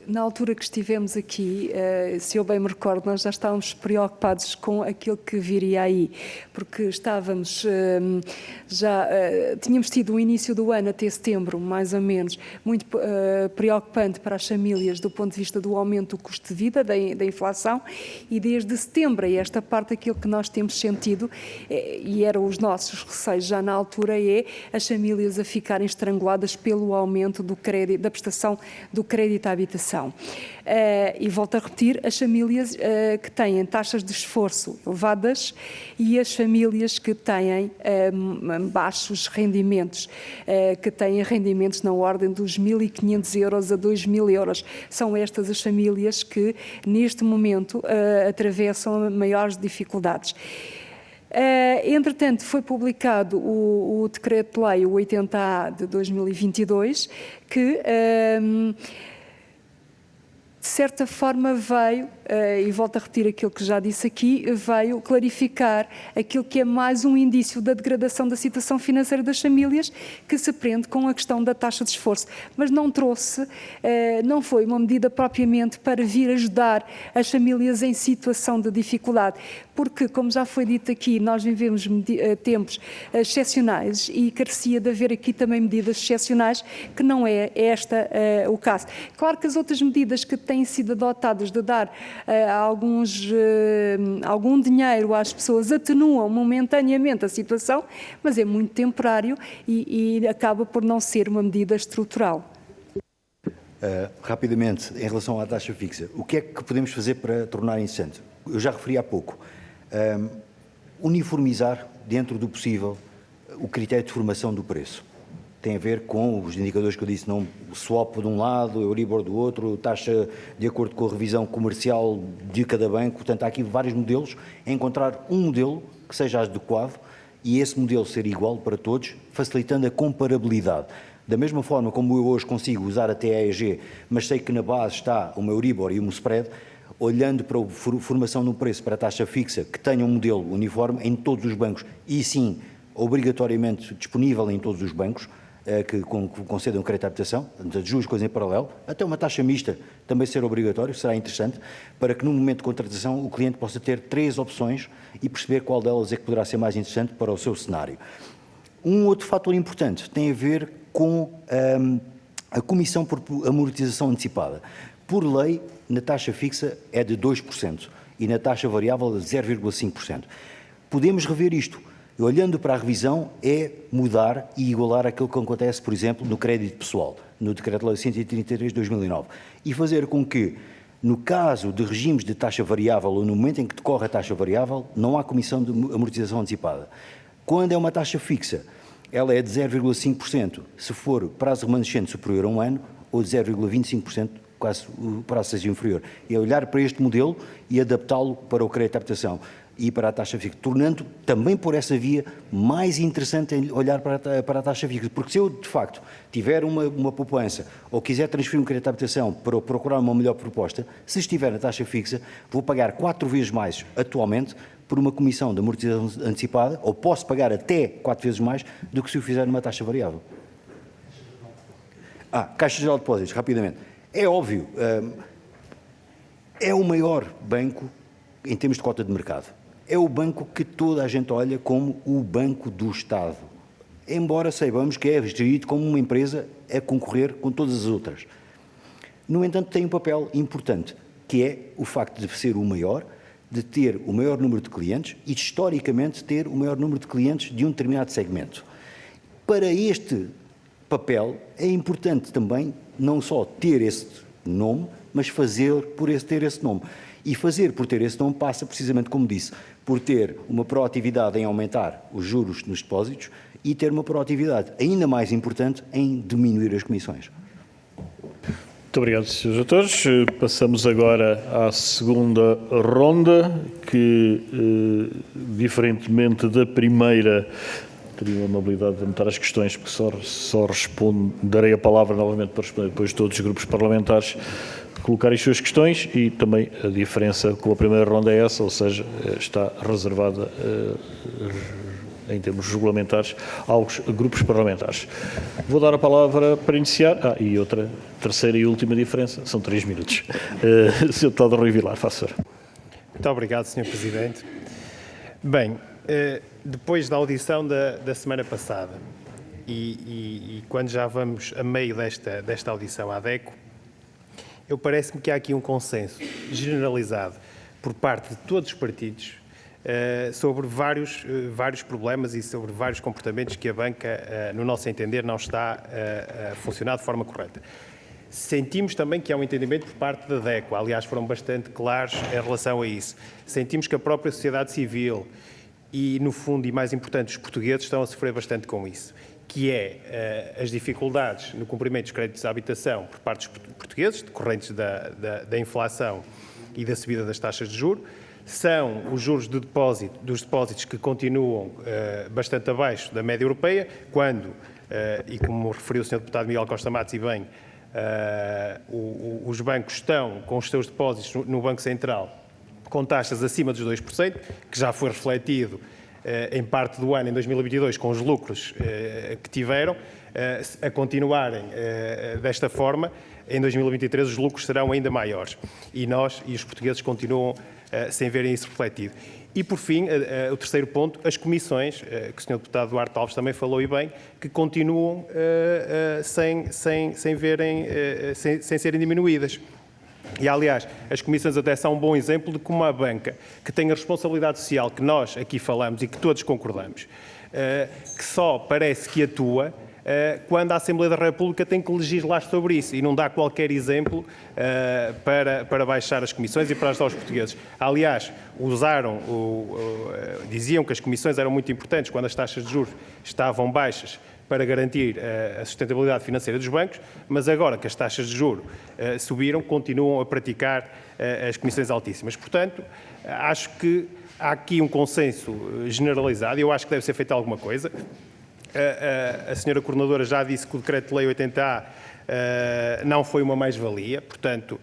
na altura que estivemos aqui, se eu bem me recordo, nós já estávamos preocupados com aquilo que viria aí, porque estávamos tínhamos tido o início do ano até setembro, mais ou menos, muito preocupante para as famílias do ponto de vista do aumento do custo de vida, da inflação, e desde setembro a esta parte aquilo que nós temos sentido, e eram os nossos receios já na altura, é as famílias a ficarem estranguladas pelo aumento do crédito, da prestação do crédito à habitação. E volto a repetir, as famílias que têm taxas de esforço elevadas e as famílias que têm baixos rendimentos, que têm rendimentos na ordem dos 1.500 euros a 2.000 euros. São estas as famílias que, neste momento, atravessam maiores dificuldades. Entretanto, foi publicado o Decreto-Lei 80A de 2022, que... de certa forma veio, e volto a repetir aquilo que já disse aqui, veio clarificar aquilo que é mais um indício da degradação da situação financeira das famílias, que se prende com a questão da taxa de esforço. Mas não trouxe, não foi uma medida propriamente para vir ajudar as famílias em situação de dificuldade, porque, como já foi dito aqui, nós vivemos tempos excepcionais e carecia de haver aqui também medidas excepcionais, que não é esta o caso. Claro que as outras medidas que têm sido adotadas de dar algum dinheiro às pessoas, atenuam momentaneamente a situação, mas é muito temporário e acaba por não ser uma medida estrutural. Rapidamente, em relação à taxa fixa, o que é que podemos fazer para tornar interessante? Eu já referi há pouco. Uniformizar, dentro do possível, o critério de formação do preço. Tem a ver com os indicadores que eu disse, não o swap de um lado, o Euribor do outro, taxa de acordo com a revisão comercial de cada banco. Portanto, há aqui vários modelos. É encontrar um modelo que seja adequado e esse modelo ser igual para todos, facilitando a comparabilidade. Da mesma forma como eu hoje consigo usar a TAEG, mas sei que na base está o meu Euribor e o meu spread, olhando para a formação no preço para a taxa fixa, que tenha um modelo uniforme em todos os bancos e sim, obrigatoriamente disponível em todos os bancos, que concedam crédito à habitação, as duas coisas em paralelo, até uma taxa mista também ser obrigatório, será interessante, para que no momento de contratação o cliente possa ter 3 opções e perceber qual delas é que poderá ser mais interessante para o seu cenário. Um outro fator importante tem a ver com a comissão por amortização antecipada. Por lei, na taxa fixa é de 2% e na taxa variável de 0,5%. Podemos rever isto. Olhando para a revisão, é mudar e igualar aquilo que acontece, por exemplo, no crédito pessoal, no Decreto-Lei 133 de 2009, e fazer com que, no caso de regimes de taxa variável ou no momento em que decorre a taxa variável, não há comissão de amortização antecipada. Quando é uma taxa fixa, ela é de 0,5% se for prazo remanescente superior a 1 ano ou de 0,25% caso o prazo seja inferior. É olhar para este modelo e adaptá-lo para o crédito de habitação e para a taxa fixa, tornando também por essa via mais interessante olhar para a taxa fixa, porque se eu de facto tiver uma poupança ou quiser transferir um crédito de habitação para procurar uma melhor proposta, se estiver na taxa fixa, vou pagar 4 vezes mais atualmente por uma comissão de amortização antecipada, ou posso pagar até 4 vezes mais do que se o fizer numa taxa variável. Caixa Geral de Depósitos, rapidamente. É óbvio, é o maior banco em termos de cota de mercado. É o banco que toda a gente olha como o banco do Estado. Embora saibamos que é gerido como uma empresa a concorrer com todas as outras. No entanto, tem um papel importante, que é o facto de ser o maior, de ter o maior número de clientes e, historicamente, ter o maior número de clientes de um determinado segmento. Para este papel, é importante também não só ter esse nome, mas fazer por ter esse nome. E fazer por ter esse nome passa, precisamente como disse, por ter uma proatividade em aumentar os juros nos depósitos e ter uma proatividade ainda mais importante em diminuir as comissões. Muito obrigado, Srs. Doutores. Passamos agora à segunda ronda, que, diferentemente da primeira, teria a amabilidade de anotar as questões, porque só darei a palavra novamente para responder depois de todos os grupos parlamentares colocar as suas questões, e também a diferença com a primeira ronda é essa, ou seja, está reservada em termos regulamentares aos grupos parlamentares. Vou dar a palavra para iniciar. E outra, terceira e última diferença, são 3 minutos. Sr. Deputado Rui Vilar, faça favor. Muito obrigado, Sr. Presidente. Bem, depois da audição da semana passada e quando já vamos a meio desta audição à DECO, parece-me que há aqui um consenso generalizado por parte de todos os partidos sobre vários problemas e sobre vários comportamentos que a banca, no nosso entender, não está a funcionar de forma correta. Sentimos também que há um entendimento por parte da DECO, aliás, foram bastante claros em relação a isso. Sentimos que a própria sociedade civil e, no fundo, e mais importante, os portugueses estão a sofrer bastante com isso, que é as dificuldades no cumprimento dos créditos à habitação por parte dos portugueses, decorrentes da inflação e da subida das taxas de juros. São os juros dos depósitos que continuam bastante abaixo da média europeia, quando, e como referiu o Sr. Deputado Miguel Costa Matos, e bem, os bancos estão com os seus depósitos no Banco Central com taxas acima dos 2%, que já foi refletido em parte do ano, em 2022, com os lucros que tiveram, a continuarem desta forma, em 2023 os lucros serão ainda maiores. E nós e os portugueses continuam sem verem isso refletido. E, por fim, o terceiro ponto, as comissões, que o Sr. Deputado Duarte Alves também falou e bem, que continuam sem serem diminuídas. E, aliás, as comissões até são um bom exemplo de como a banca, que tem a responsabilidade social que nós aqui falamos e que todos concordamos, que só parece que atua quando a Assembleia da República tem que legislar sobre isso e não dá qualquer exemplo para baixar as comissões e para ajudar os portugueses. Aliás, diziam que as comissões eram muito importantes quando as taxas de juros estavam baixas para garantir a sustentabilidade financeira dos bancos, mas agora que as taxas de juros subiram, continuam a praticar as comissões altíssimas. Portanto, acho que há aqui um consenso generalizado e eu acho que deve ser feita alguma coisa. A senhora Coordenadora já disse que o Decreto-Lei 80A não foi uma mais-valia, portanto,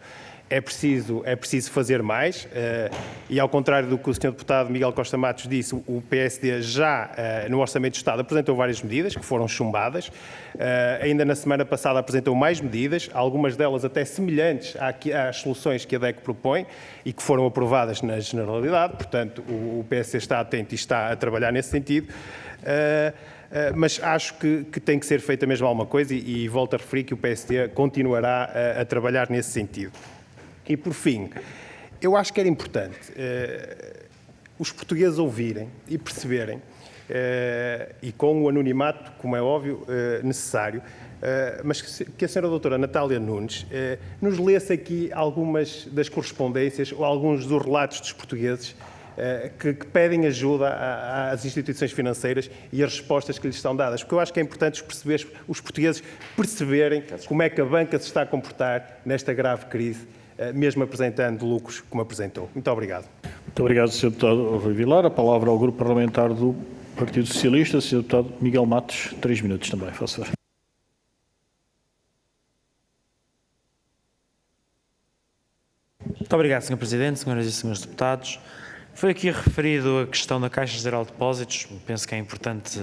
é preciso fazer mais e, ao contrário do que o Sr. Deputado Miguel Costa Matos disse, o PSD já, no Orçamento de Estado, apresentou várias medidas que foram chumbadas. Ainda na semana passada apresentou mais medidas, algumas delas até semelhantes às soluções que a DECO propõe e que foram aprovadas na generalidade. Portanto, o PSD está atento e está a trabalhar nesse sentido. Mas acho que tem que ser feita mesmo alguma coisa e volto a referir que o PSD continuará a trabalhar nesse sentido. E, por fim, eu acho que era importante os portugueses ouvirem e perceberem, e com o anonimato, como é óbvio, necessário, mas que a senhora doutora Natália Nunes nos lesse aqui algumas das correspondências ou alguns dos relatos dos portugueses que pedem ajuda às instituições financeiras e as respostas que lhes são dadas. Porque eu acho que é importante os portugueses perceberem como é que a banca se está a comportar nesta grave crise, mesmo apresentando lucros como apresentou. Muito obrigado. Muito obrigado, Sr. Deputado Rui Vilar. A palavra ao Grupo Parlamentar do Partido Socialista, Sr. Deputado Miguel Matos, 3 minutos também, faça favor. Muito obrigado, Sr. Presidente, senhoras e senhores deputados. Foi aqui referido a questão da Caixa Geral de Depósitos. Penso que é importante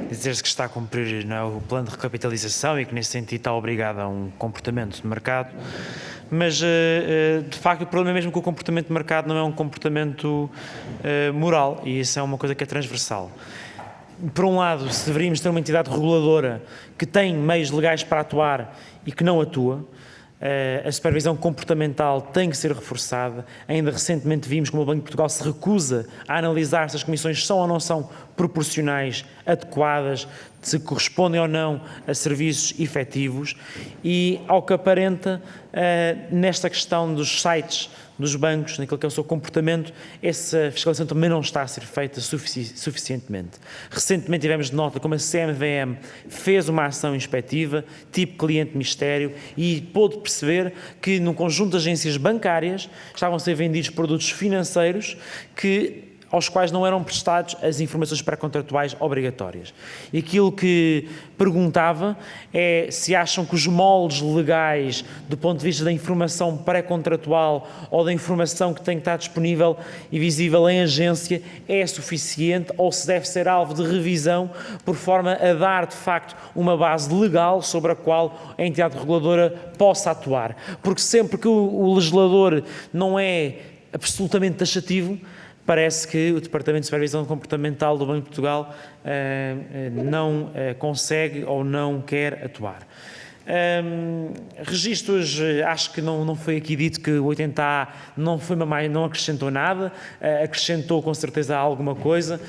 dizer-se que está a cumprir o plano de recapitalização e que, nesse sentido, está obrigado a um comportamento de mercado. Mas, de facto, o problema é mesmo que o comportamento de mercado não é um comportamento moral, e isso é uma coisa que é transversal. Por um lado, se deveríamos ter uma entidade reguladora que tem meios legais para atuar e que não atua, a supervisão comportamental tem que ser reforçada. Ainda recentemente vimos como o Banco de Portugal se recusa a analisar se as comissões são ou não são proporcionais, adequadas, se correspondem ou não a serviços efetivos e, ao que aparenta, nesta questão dos sites dos bancos, naquilo que é o seu comportamento, essa fiscalização também não está a ser feita suficientemente. Recentemente tivemos de nota como a CMVM fez uma ação inspectiva, tipo cliente-mistério, e pôde perceber que num conjunto de agências bancárias estavam a ser vendidos produtos financeiros aos quais não eram prestados as informações pré-contratuais obrigatórias. E aquilo que perguntava é se acham que os moldes legais, do ponto de vista da informação pré-contratual ou da informação que tem que estar disponível e visível em agência, é suficiente ou se deve ser alvo de revisão por forma a dar, de facto, uma base legal sobre a qual a entidade reguladora possa atuar. Porque sempre que o legislador não é absolutamente taxativo, parece que o Departamento de Supervisão Comportamental do Banco de Portugal não consegue ou não quer atuar. Registros, acho que não foi aqui dito que o 80A não acrescentou nada, acrescentou com certeza alguma coisa,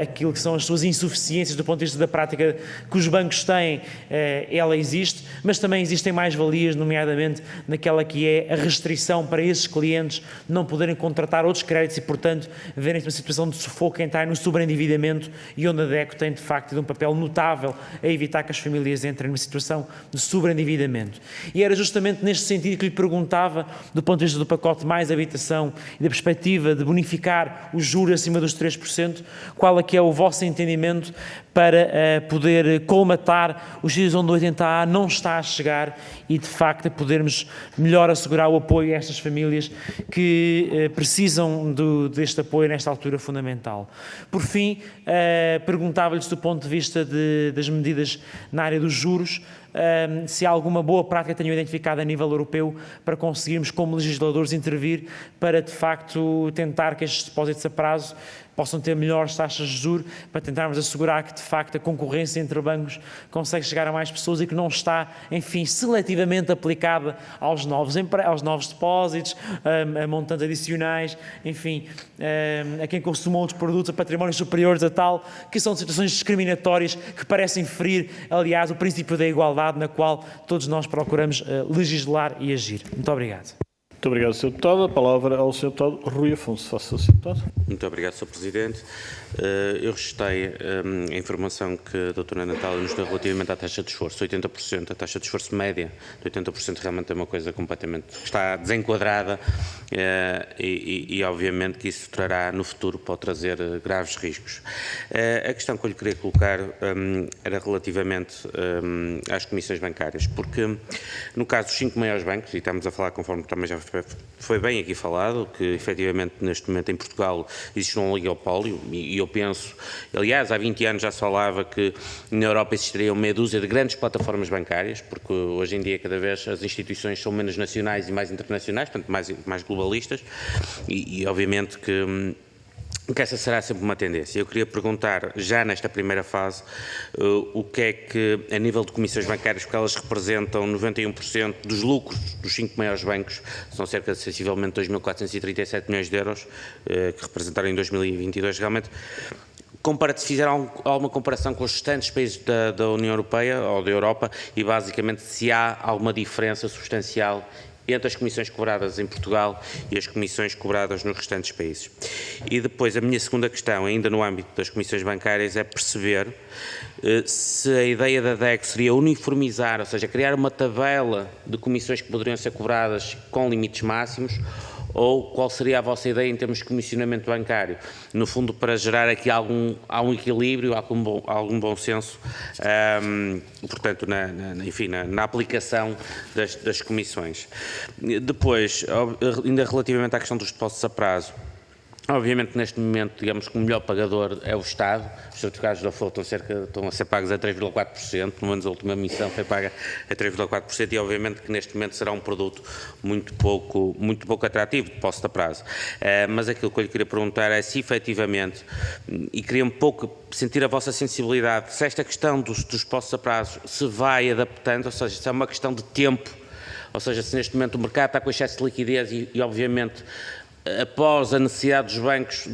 aquilo que são as suas insuficiências do ponto de vista da prática que os bancos têm, ela existe, mas também existem mais-valias, nomeadamente naquela que é a restrição para esses clientes não poderem contratar outros créditos e, portanto, verem-se uma situação de sufoco, entrar no sobreendividamento e onde a DECO tem, de facto, tido um papel notável a evitar que as famílias entrem numa situação de sobreendividamento. E era justamente neste sentido que lhe perguntava, do ponto de vista do pacote Mais Habitação e da perspectiva de bonificar os juros acima dos 3%, qual é que é o vosso entendimento para poder colmatar os sítios onde o 80A não está a chegar e, de facto, a podermos melhor assegurar o apoio a estas famílias que precisam deste apoio nesta altura fundamental. Por fim, perguntava-lhes do ponto de vista das medidas na área dos juros, se há alguma boa prática que tenham identificado a nível europeu para conseguirmos, como legisladores, intervir para, de facto, tentar que estes depósitos a prazo possam ter melhores taxas de juros, para tentarmos assegurar que, de facto, a concorrência entre bancos consegue chegar a mais pessoas e que não está, enfim, seletivamente aplicada aos novos depósitos, a montantes adicionais, enfim, a quem consumou outros produtos a patrimónios superiores a tal, que são situações discriminatórias que parecem ferir, aliás, o princípio da igualdade na qual todos nós procuramos legislar e agir. Muito obrigado. Muito obrigado, Sr. Deputado. A palavra ao Sr. Deputado Rui Afonso. Faça, Sr. Deputado. Muito obrigado, Sr. Presidente. Eu registrei a informação que a doutora Natália nos deu relativamente à taxa de esforço, 80%. A taxa de esforço média de 80% realmente é uma coisa completamente que está desenquadrada e obviamente que isso trará no futuro, pode trazer graves riscos. A questão que eu lhe queria colocar era relativamente às comissões bancárias, porque no caso dos 5 maiores bancos, e estamos a falar conforme também já foi bem aqui falado, que efetivamente neste momento em Portugal existe um oligopólio e eu penso, aliás, há 20 anos já se falava que na Europa existiria meia dúzia de grandes plataformas bancárias, porque hoje em dia cada vez as instituições são menos nacionais e mais internacionais, portanto mais globalistas e obviamente que essa será sempre uma tendência. Eu queria perguntar, já nesta primeira fase, o que é que, a nível de comissões bancárias, porque elas representam 91% dos lucros dos 5 maiores bancos, são cerca de sensivelmente 2.437 milhões de euros, que representaram em 2022 realmente. Se fizeram alguma comparação com os restantes países da União Europeia ou da Europa e basicamente se há alguma diferença substancial entre as comissões cobradas em Portugal e as comissões cobradas nos restantes países. E depois, a minha segunda questão, ainda no âmbito das comissões bancárias, é perceber se a ideia da DEC seria uniformizar, ou seja, criar uma tabela de comissões que poderiam ser cobradas com limites máximos, ou qual seria a vossa ideia em termos de comissionamento bancário? No fundo, para gerar aqui algum equilíbrio, algum bom senso, portanto, na aplicação das comissões. Depois, ainda relativamente à questão dos depósitos a prazo, obviamente neste momento, digamos que o melhor pagador é o Estado, os certificados da Folha estão a ser pagos a 3,4%, pelo menos a última emissão foi paga a 3,4% e obviamente que neste momento será um produto muito pouco atrativo de depósito a prazo. Mas aquilo que eu lhe queria perguntar é se efetivamente, e queria um pouco sentir a vossa sensibilidade, se esta questão dos depósitos a prazo se vai adaptando, ou seja, se é uma questão de tempo, ou seja, se neste momento o mercado está com excesso de liquidez e obviamente após a necessidade dos bancos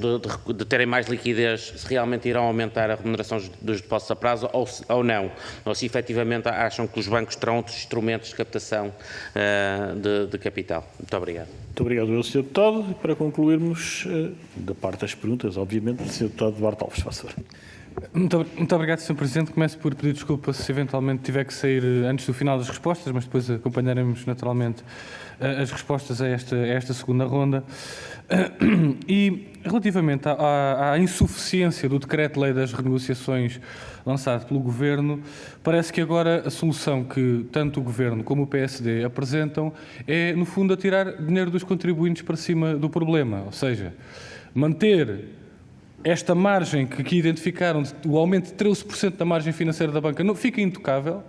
de terem mais liquidez, se realmente irão aumentar a remuneração dos depósitos a prazo ou não, ou se efetivamente acham que os bancos terão outros instrumentos de captação de capital. Muito obrigado. Muito obrigado, Sr. Deputado. E para concluirmos, da parte das perguntas, obviamente, Sr. Deputado Duarte Alves, faz favor. Muito obrigado, Sr. Presidente. Começo por pedir desculpa se eventualmente tiver que sair antes do final das respostas, mas depois acompanharemos naturalmente as respostas a esta segunda ronda. E relativamente à insuficiência do decreto-lei das renegociações lançado pelo Governo, parece que agora a solução que tanto o Governo como o PSD apresentam é, no fundo, atirar dinheiro dos contribuintes para cima do problema, ou seja, manter esta margem que aqui identificaram, o aumento de 13% da margem financeira da banca, não fica intocável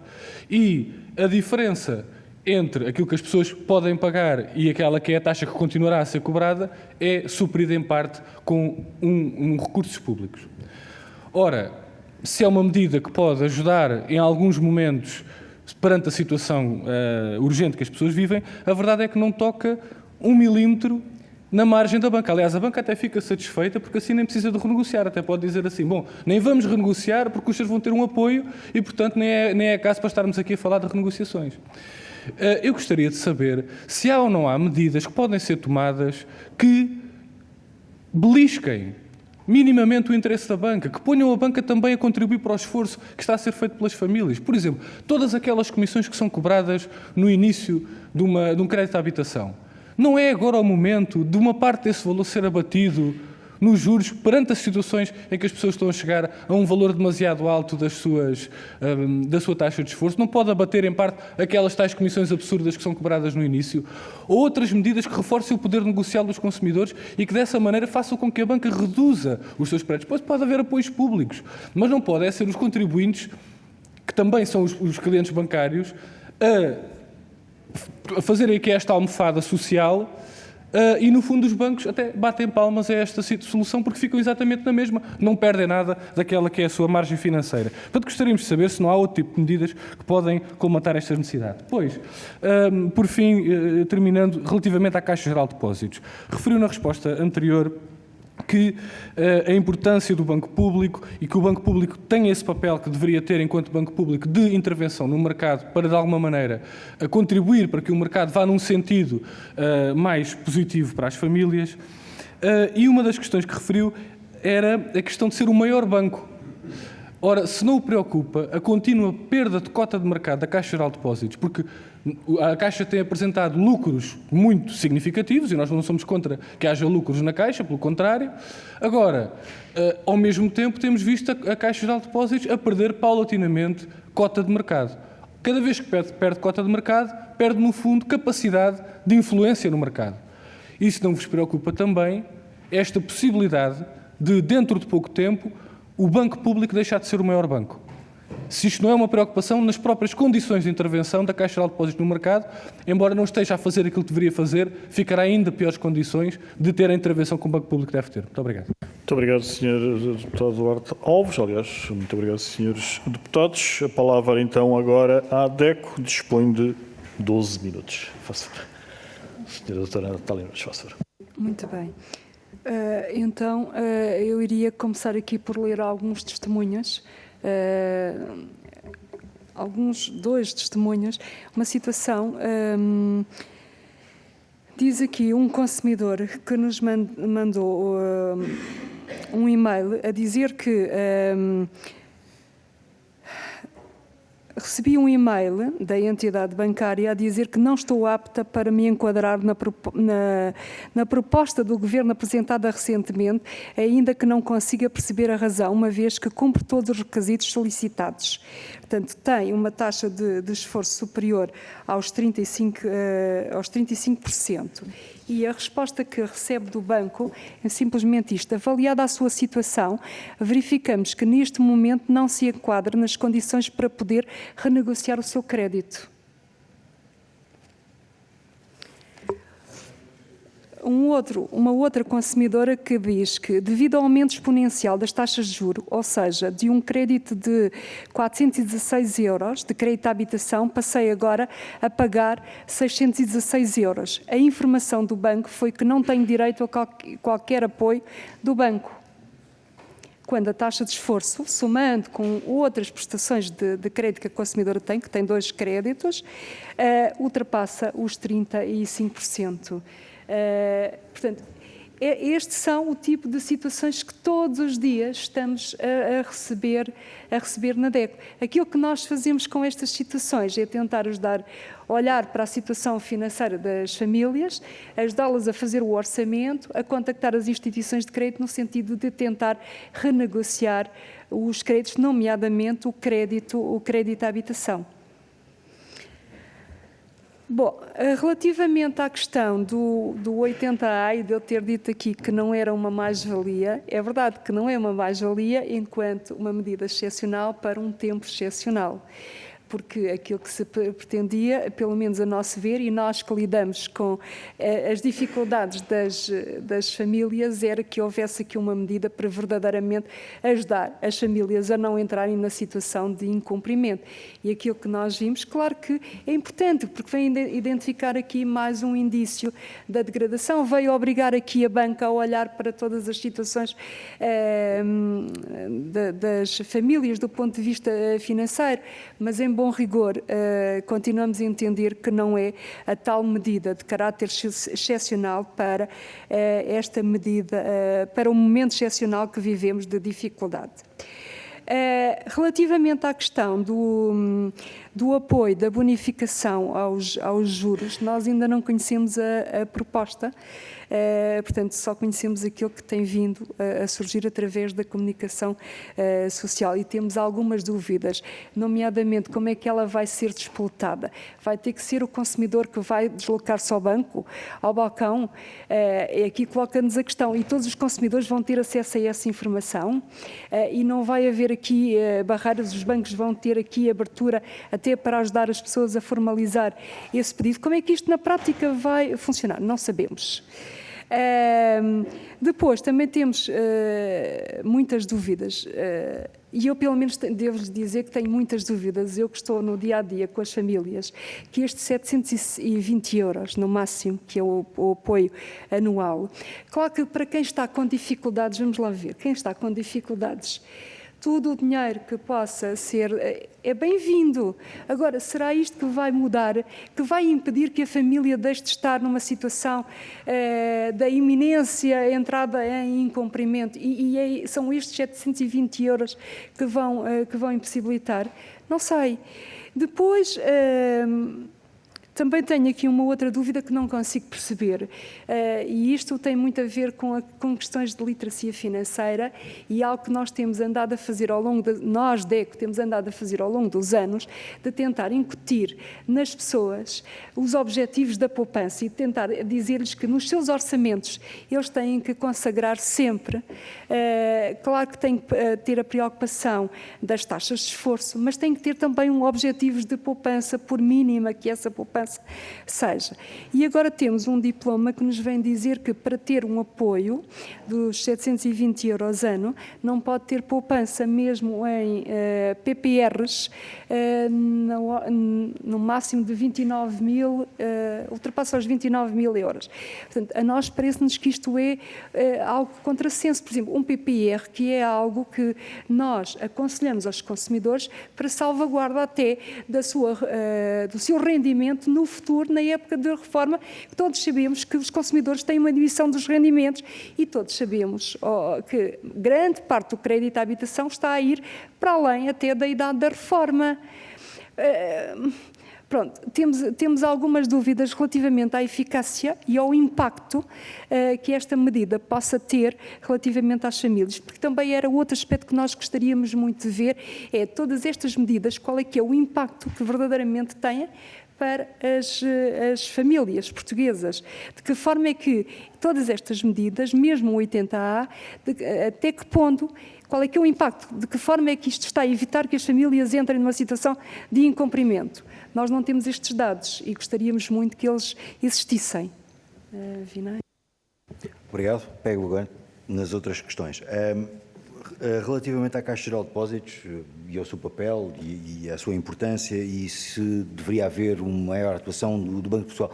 e a diferença entre aquilo que as pessoas podem pagar e aquela que é a taxa que continuará a ser cobrada é suprida em parte com recursos públicos. Ora, se é uma medida que pode ajudar em alguns momentos perante a situação urgente que as pessoas vivem, a verdade é que não toca 1 milímetro na margem da banca. Aliás, a banca até fica satisfeita porque assim nem precisa de renegociar. Até pode dizer assim, bom, nem vamos renegociar porque os senhores vão ter um apoio e, portanto, nem é caso para estarmos aqui a falar de renegociações. Eu gostaria de saber se há ou não há medidas que podem ser tomadas que belisquem minimamente o interesse da banca, que ponham a banca também a contribuir para o esforço que está a ser feito pelas famílias. Por exemplo, todas aquelas comissões que são cobradas no início de um crédito à habitação. Não é agora o momento de uma parte desse valor ser abatido nos juros perante as situações em que as pessoas estão a chegar a um valor demasiado alto da sua taxa de esforço? Não pode abater em parte aquelas tais comissões absurdas que são cobradas no início? Ou outras medidas que reforcem o poder negocial dos consumidores e que dessa maneira façam com que a banca reduza os seus prédios? Pois pode haver apoios públicos, mas não pode ser os contribuintes que também são os clientes bancários, a fazerem aqui esta almofada social. E, no fundo, os bancos até batem palmas a esta solução porque ficam exatamente na mesma, não perdem nada daquela que é a sua margem financeira. Portanto, gostaríamos de saber se não há outro tipo de medidas que podem colmatar esta necessidade. Depois, por fim, terminando, relativamente à Caixa Geral de Depósitos, referiu na resposta anterior que a importância do Banco Público e que o Banco Público tem esse papel que deveria ter enquanto Banco Público de intervenção no mercado para, de alguma maneira, contribuir para que o mercado vá num sentido mais positivo para as famílias. E uma das questões que referiu era a questão de ser o maior banco. Ora, se não o preocupa a contínua perda de cota de mercado da Caixa Geral de Depósitos, porque a Caixa tem apresentado lucros muito significativos e nós não somos contra que haja lucros na Caixa, pelo contrário. Agora, ao mesmo tempo, temos visto a Caixa Geral de Depósitos a perder paulatinamente cota de mercado. Cada vez que perde cota de mercado, perde, no fundo, capacidade de influência no mercado. Isso não vos preocupa também esta possibilidade de, dentro de pouco tempo, o Banco Público deixar de ser o maior banco? Se isto não é uma preocupação nas próprias condições de intervenção da Caixa Geral de Depósitos no mercado, embora não esteja a fazer aquilo que deveria fazer, ficará ainda piores condições de ter a intervenção que o Banco Público deve ter. Muito obrigado. Muito obrigado, Sr. Deputado Duarte Alves. Aliás, muito obrigado, Srs. Deputados. A palavra, então, agora à DECO. Dispõe de 12 minutos. Faça favor. Sra. Doutora Natália Nunes, faça favor. Muito bem. Então, eu iria começar aqui por ler alguns testemunhas, dois testemunhas, uma situação. Diz aqui um consumidor que nos mandou um e-mail a dizer que recebi um e-mail da entidade bancária a dizer que não estou apta para me enquadrar na proposta do Governo apresentada recentemente, ainda que não consiga perceber a razão, uma vez que cumpre todos os requisitos solicitados. Portanto, tem uma taxa de esforço superior aos 35%. E a resposta que recebe do banco é simplesmente isto. Avaliada a sua situação, verificamos que neste momento não se enquadra nas condições para poder renegociar o seu crédito. Uma outra consumidora que diz que, devido ao aumento exponencial das taxas de juros, ou seja, de um crédito de 416 euros de crédito à habitação, passei agora a pagar 616 euros. A informação do banco foi que não tenho direito a qualquer apoio do banco. Quando a taxa de esforço, somando com outras prestações de crédito que a consumidora tem, que tem 2 créditos, ultrapassa os 35%. Portanto, estes são o tipo de situações que todos os dias estamos a receber na DECO. Aquilo que nós fazemos com estas situações é tentar ajudar a olhar para a situação financeira das famílias, ajudá-las a fazer o orçamento, a contactar as instituições de crédito no sentido de tentar renegociar os créditos, nomeadamente o crédito à habitação. Bom, relativamente à questão do 80A e de eu ter dito aqui que não era uma mais-valia, é verdade que não é uma mais-valia enquanto uma medida excepcional para um tempo excepcional. Porque aquilo que se pretendia, pelo menos a nosso ver, e nós que lidamos com as dificuldades das famílias, era que houvesse aqui uma medida para verdadeiramente ajudar as famílias a não entrarem na situação de incumprimento. E aquilo que nós vimos, claro que é importante, porque vem identificar aqui mais um indício da degradação, veio obrigar aqui a banca a olhar para todas as situações das famílias do ponto de vista financeiro, mas em bom rigor, continuamos a entender que não é a tal medida de caráter excepcional para esta medida, para o momento excepcional que vivemos de dificuldade. Relativamente à questão do apoio, da bonificação aos juros, nós ainda não conhecemos a proposta. portanto, só conhecemos aquilo que tem vindo a surgir através da comunicação social e temos algumas dúvidas, nomeadamente como é que ela vai ser disputada. Vai ter que ser o consumidor que vai deslocar-se ao banco, ao balcão? Aqui coloca-nos a questão, e todos os consumidores vão ter acesso a essa informação e não vai haver aqui barreiras, os bancos vão ter aqui abertura até para ajudar as pessoas a formalizar esse pedido. Como é que isto na prática vai funcionar? Não sabemos. Depois também temos muitas dúvidas e eu pelo menos devo-lhes dizer que tenho muitas dúvidas, eu que estou no dia-a-dia com as famílias, que estes 720 euros no máximo, que é o apoio anual, claro que para quem está com dificuldades, vamos lá ver, quem está com dificuldades, todo o dinheiro que possa ser é bem-vindo. Agora, será isto que vai mudar, que vai impedir que a família deixe de estar numa situação da iminência, entrada em incumprimento? E são estes 720 euros que vão impossibilitar? Não sei. Depois... também tenho aqui uma outra dúvida que não consigo perceber e isto tem muito a ver com questões de literacia financeira e algo que nós temos andado a fazer ao longo, nós, DECO, temos andado a fazer ao longo dos anos, de tentar incutir nas pessoas os objetivos da poupança e tentar dizer-lhes que nos seus orçamentos eles têm que consagrar sempre, claro que têm que ter a preocupação das taxas de esforço, mas têm que ter também um objetivo de poupança, por mínima que essa poupança seja. E agora temos um diploma que nos vem dizer que para ter um apoio dos 720 euros ano, não pode ter poupança mesmo em PPRs no máximo de 29 mil, ultrapassa os 29 mil euros. Portanto, a nós parece-nos que isto é algo contrassenso. Por exemplo, um PPR, que é algo que nós aconselhamos aos consumidores para salvaguarda até do seu rendimento no futuro, na época da reforma. Todos sabemos que os consumidores têm uma diminuição dos rendimentos e todos sabemos que grande parte do crédito à habitação está a ir para além até da idade da reforma. Pronto, temos algumas dúvidas relativamente à eficácia e ao impacto que esta medida possa ter relativamente às famílias, porque também era outro aspecto que nós gostaríamos muito de ver, é todas estas medidas, qual é que é o impacto que verdadeiramente têm para as famílias portuguesas. De que forma é que todas estas medidas, mesmo o 80A, até que ponto, qual é que é o impacto? De que forma é que isto está a evitar que as famílias entrem numa situação de incumprimento? Nós não temos estes dados e gostaríamos muito que eles existissem. Vinay? Obrigado. Pego agora nas outras questões. Relativamente à Caixa Geral de Depósitos e ao seu papel e à sua importância e se deveria haver uma maior atuação do Banco de Portugal,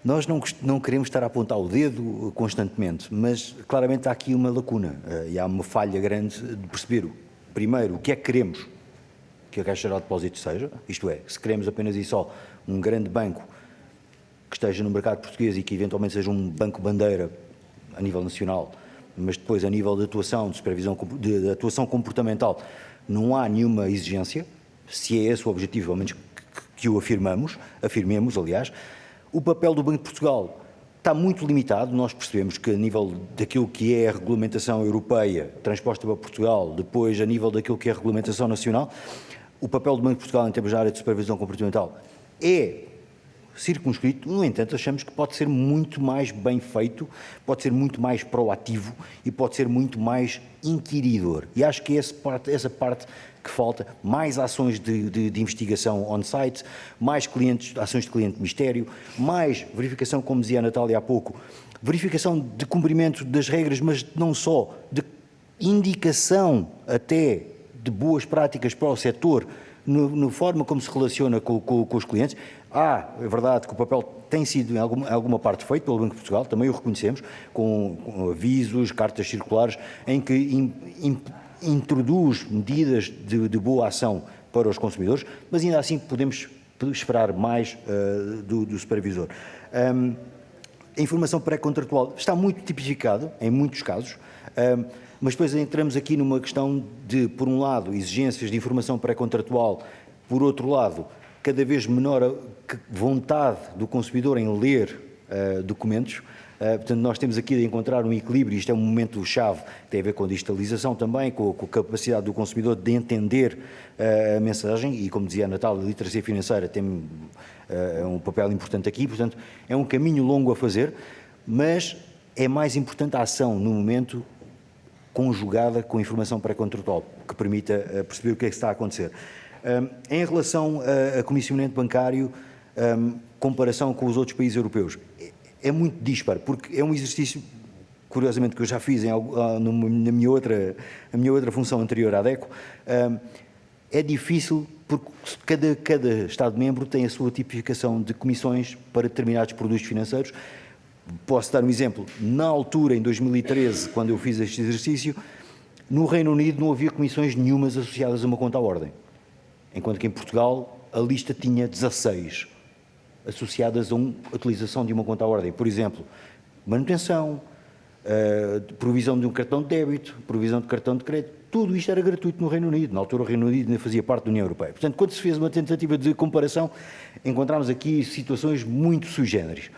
nós não queremos estar a apontar o dedo constantemente, mas claramente há aqui uma lacuna e há uma falha grande de perceber, primeiro, o que é que queremos que a Caixa Geral de Depósitos seja, isto é, se queremos apenas e só um grande banco que esteja no mercado português e que eventualmente seja um banco bandeira a nível nacional, mas depois a nível de atuação, de supervisão, de atuação comportamental, não há nenhuma exigência, se é esse o objetivo, ao menos que o afirmemos, aliás. O papel do Banco de Portugal está muito limitado, nós percebemos que a nível daquilo que é a regulamentação europeia transposta para Portugal, depois a nível daquilo que é a regulamentação nacional, o papel do Banco de Portugal em termos da área de supervisão comportamental é circunscrito, no entanto, achamos que pode ser muito mais bem feito, pode ser muito mais proativo e pode ser muito mais inquiridor. E acho que essa parte que falta, mais ações de investigação on-site, mais ações de cliente mistério, mais verificação, como dizia a Natália há pouco, verificação de cumprimento das regras, mas não só, de indicação até de boas práticas para o setor, na forma como se relaciona com os clientes. É verdade que o papel tem sido em alguma parte feito pelo Banco de Portugal, também o reconhecemos, com avisos, cartas circulares, em que introduz medidas de boa ação para os consumidores, mas ainda assim podemos esperar mais do supervisor. A informação pré-contratual está muito tipificada em muitos casos, mas depois entramos aqui numa questão de, por um lado, exigências de informação pré-contratual, por outro lado, cada vez menor vontade do consumidor em ler documentos. Portanto, nós temos aqui de encontrar um equilíbrio, isto é um momento-chave, tem a ver com a digitalização também, com a capacidade do consumidor de entender a mensagem e, como dizia a Natália, a literacia financeira tem um papel importante aqui, portanto, é um caminho longo a fazer, mas é mais importante a ação no momento conjugada com informação pré-contratual, que permita perceber o que é que está a acontecer. Em relação a comissionamento bancário, comparação com os outros países europeus, é muito disparo, porque é um exercício, curiosamente, que eu já fiz na minha outra função anterior à DECO. É difícil porque cada Estado-membro tem a sua tipificação de comissões para determinados produtos financeiros. Posso dar um exemplo. Na altura, em 2013, quando eu fiz este exercício, no Reino Unido não havia comissões nenhumas associadas a uma conta à ordem, enquanto que em Portugal a lista tinha 16 associadas a utilização de uma conta à ordem. Por exemplo, manutenção, provisão de um cartão de débito, provisão de cartão de crédito, tudo isto era gratuito no Reino Unido. Na altura o Reino Unido ainda fazia parte da União Europeia. Portanto, quando se fez uma tentativa de comparação, encontramos aqui situações muito sui generis.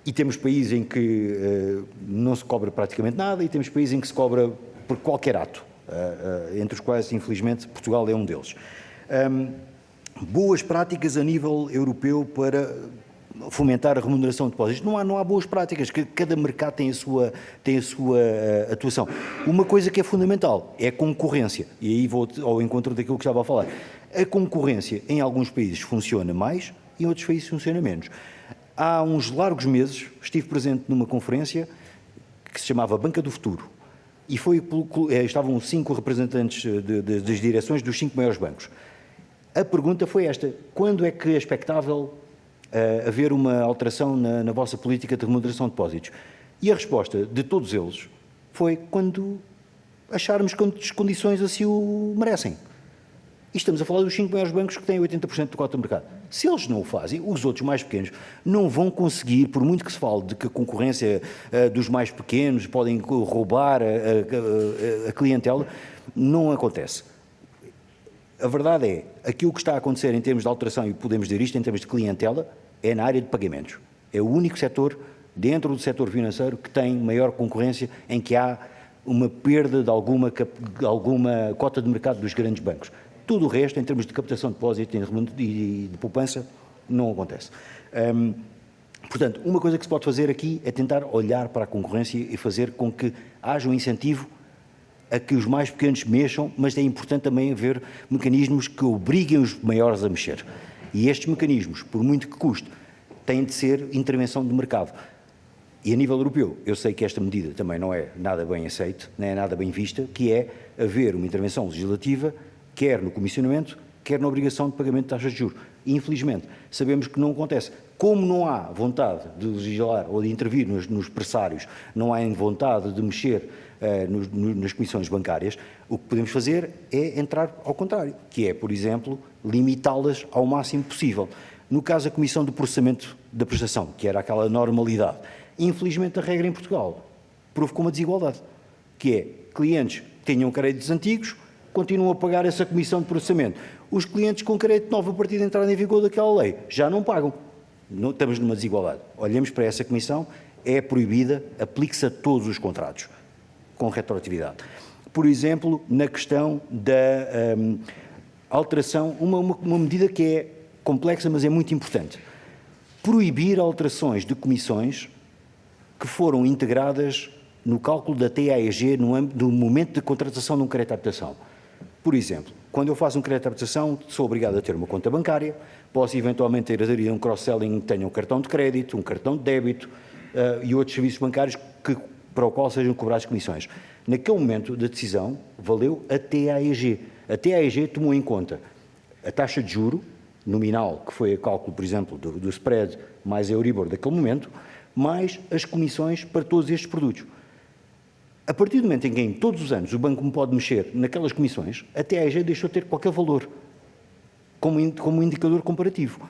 E temos países em que não se cobra praticamente nada e temos países em que se cobra por qualquer ato, entre os quais, infelizmente, Portugal é um deles. Boas práticas a nível europeu para fomentar a remuneração de depósitos. Não há boas práticas, cada mercado tem a sua atuação. Uma coisa que é fundamental é a concorrência, e aí vou ao encontro daquilo que estava a falar. A concorrência em alguns países funciona mais e em outros países funciona menos. Há uns largos meses estive presente numa conferência que se chamava Banca do Futuro e estavam 5 representantes das direções dos 5 maiores bancos. A pergunta foi esta: quando é que é expectável haver uma alteração na vossa política de remuneração de depósitos? E a resposta de todos eles foi quando acharmos que as condições assim o merecem. E estamos a falar dos 5 maiores bancos que têm 80% do cota de mercado. Se eles não o fazem, os outros mais pequenos não vão conseguir, por muito que se fale de que a concorrência dos mais pequenos podem roubar a clientela, não acontece. A verdade é, aquilo que está a acontecer em termos de alteração, e podemos dizer isto em termos de clientela, é na área de pagamentos. É o único setor, dentro do setor financeiro, que tem maior concorrência, em que há uma perda de alguma cota de mercado dos grandes bancos. Tudo o resto, em termos de captação de depósito e de poupança, não acontece. Portanto, uma coisa que se pode fazer aqui é tentar olhar para a concorrência e fazer com que haja um incentivo a que os mais pequenos mexam, mas é importante também haver mecanismos que obriguem os maiores a mexer. E estes mecanismos, por muito que custe, têm de ser intervenção de mercado. E a nível europeu, eu sei que esta medida também não é nada bem aceita, nem é nada bem vista, que é haver uma intervenção legislativa, quer no comissionamento, quer na obrigação de pagamento de taxas de juros. E, infelizmente, sabemos que não acontece. Como não há vontade de legislar ou de intervir nos pressários, não há vontade de mexer nas comissões bancárias, o que podemos fazer é entrar ao contrário, que é, por exemplo, limitá-las ao máximo possível. No caso da comissão de processamento da prestação, que era aquela normalidade, infelizmente a regra em Portugal provocou uma desigualdade, que é clientes que tinham créditos antigos continuam a pagar essa comissão de processamento. Os clientes com crédito novo a partir de entrada em vigor daquela lei já não pagam. Não, estamos numa desigualdade. Olhemos para essa comissão, é proibida, aplique-se a todos os contratos, com retroatividade. Por exemplo, na questão da alteração, uma medida que é complexa, mas é muito importante. Proibir alterações de comissões que foram integradas no cálculo da TAEG no momento de contratação de um crédito de habitação. Por exemplo, quando eu faço um crédito de habitação, sou obrigado a ter uma conta bancária, posso eventualmente ter aderido a um cross-selling que tenha um cartão de crédito, um cartão de débito e outros serviços bancários para o qual sejam cobradas comissões. Naquele momento da decisão, valeu a TAEG. A TAEG tomou em conta a taxa de juro nominal, que foi a cálculo, por exemplo, do spread mais a Euribor daquele momento, mais as comissões para todos estes produtos. A partir do momento em que, todos os anos, o banco me pode mexer naquelas comissões, a TAEG deixou de ter qualquer valor como indicador comparativo.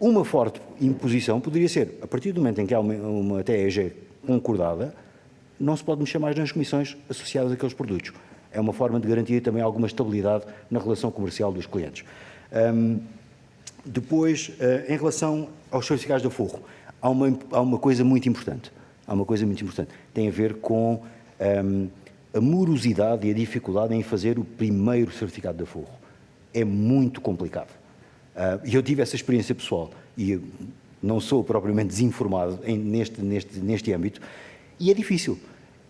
Uma forte imposição poderia ser, a partir do momento em que há uma TAEG concordada, não se pode mexer mais nas comissões associadas àqueles produtos. É uma forma de garantir também alguma estabilidade na relação comercial dos clientes. Depois, em relação aos certificados de aforro, há uma coisa muito importante. Tem a ver com a morosidade e a dificuldade em fazer o primeiro certificado de aforro. É muito complicado. E eu tive essa experiência pessoal e não sou propriamente desinformado neste âmbito, e é difícil.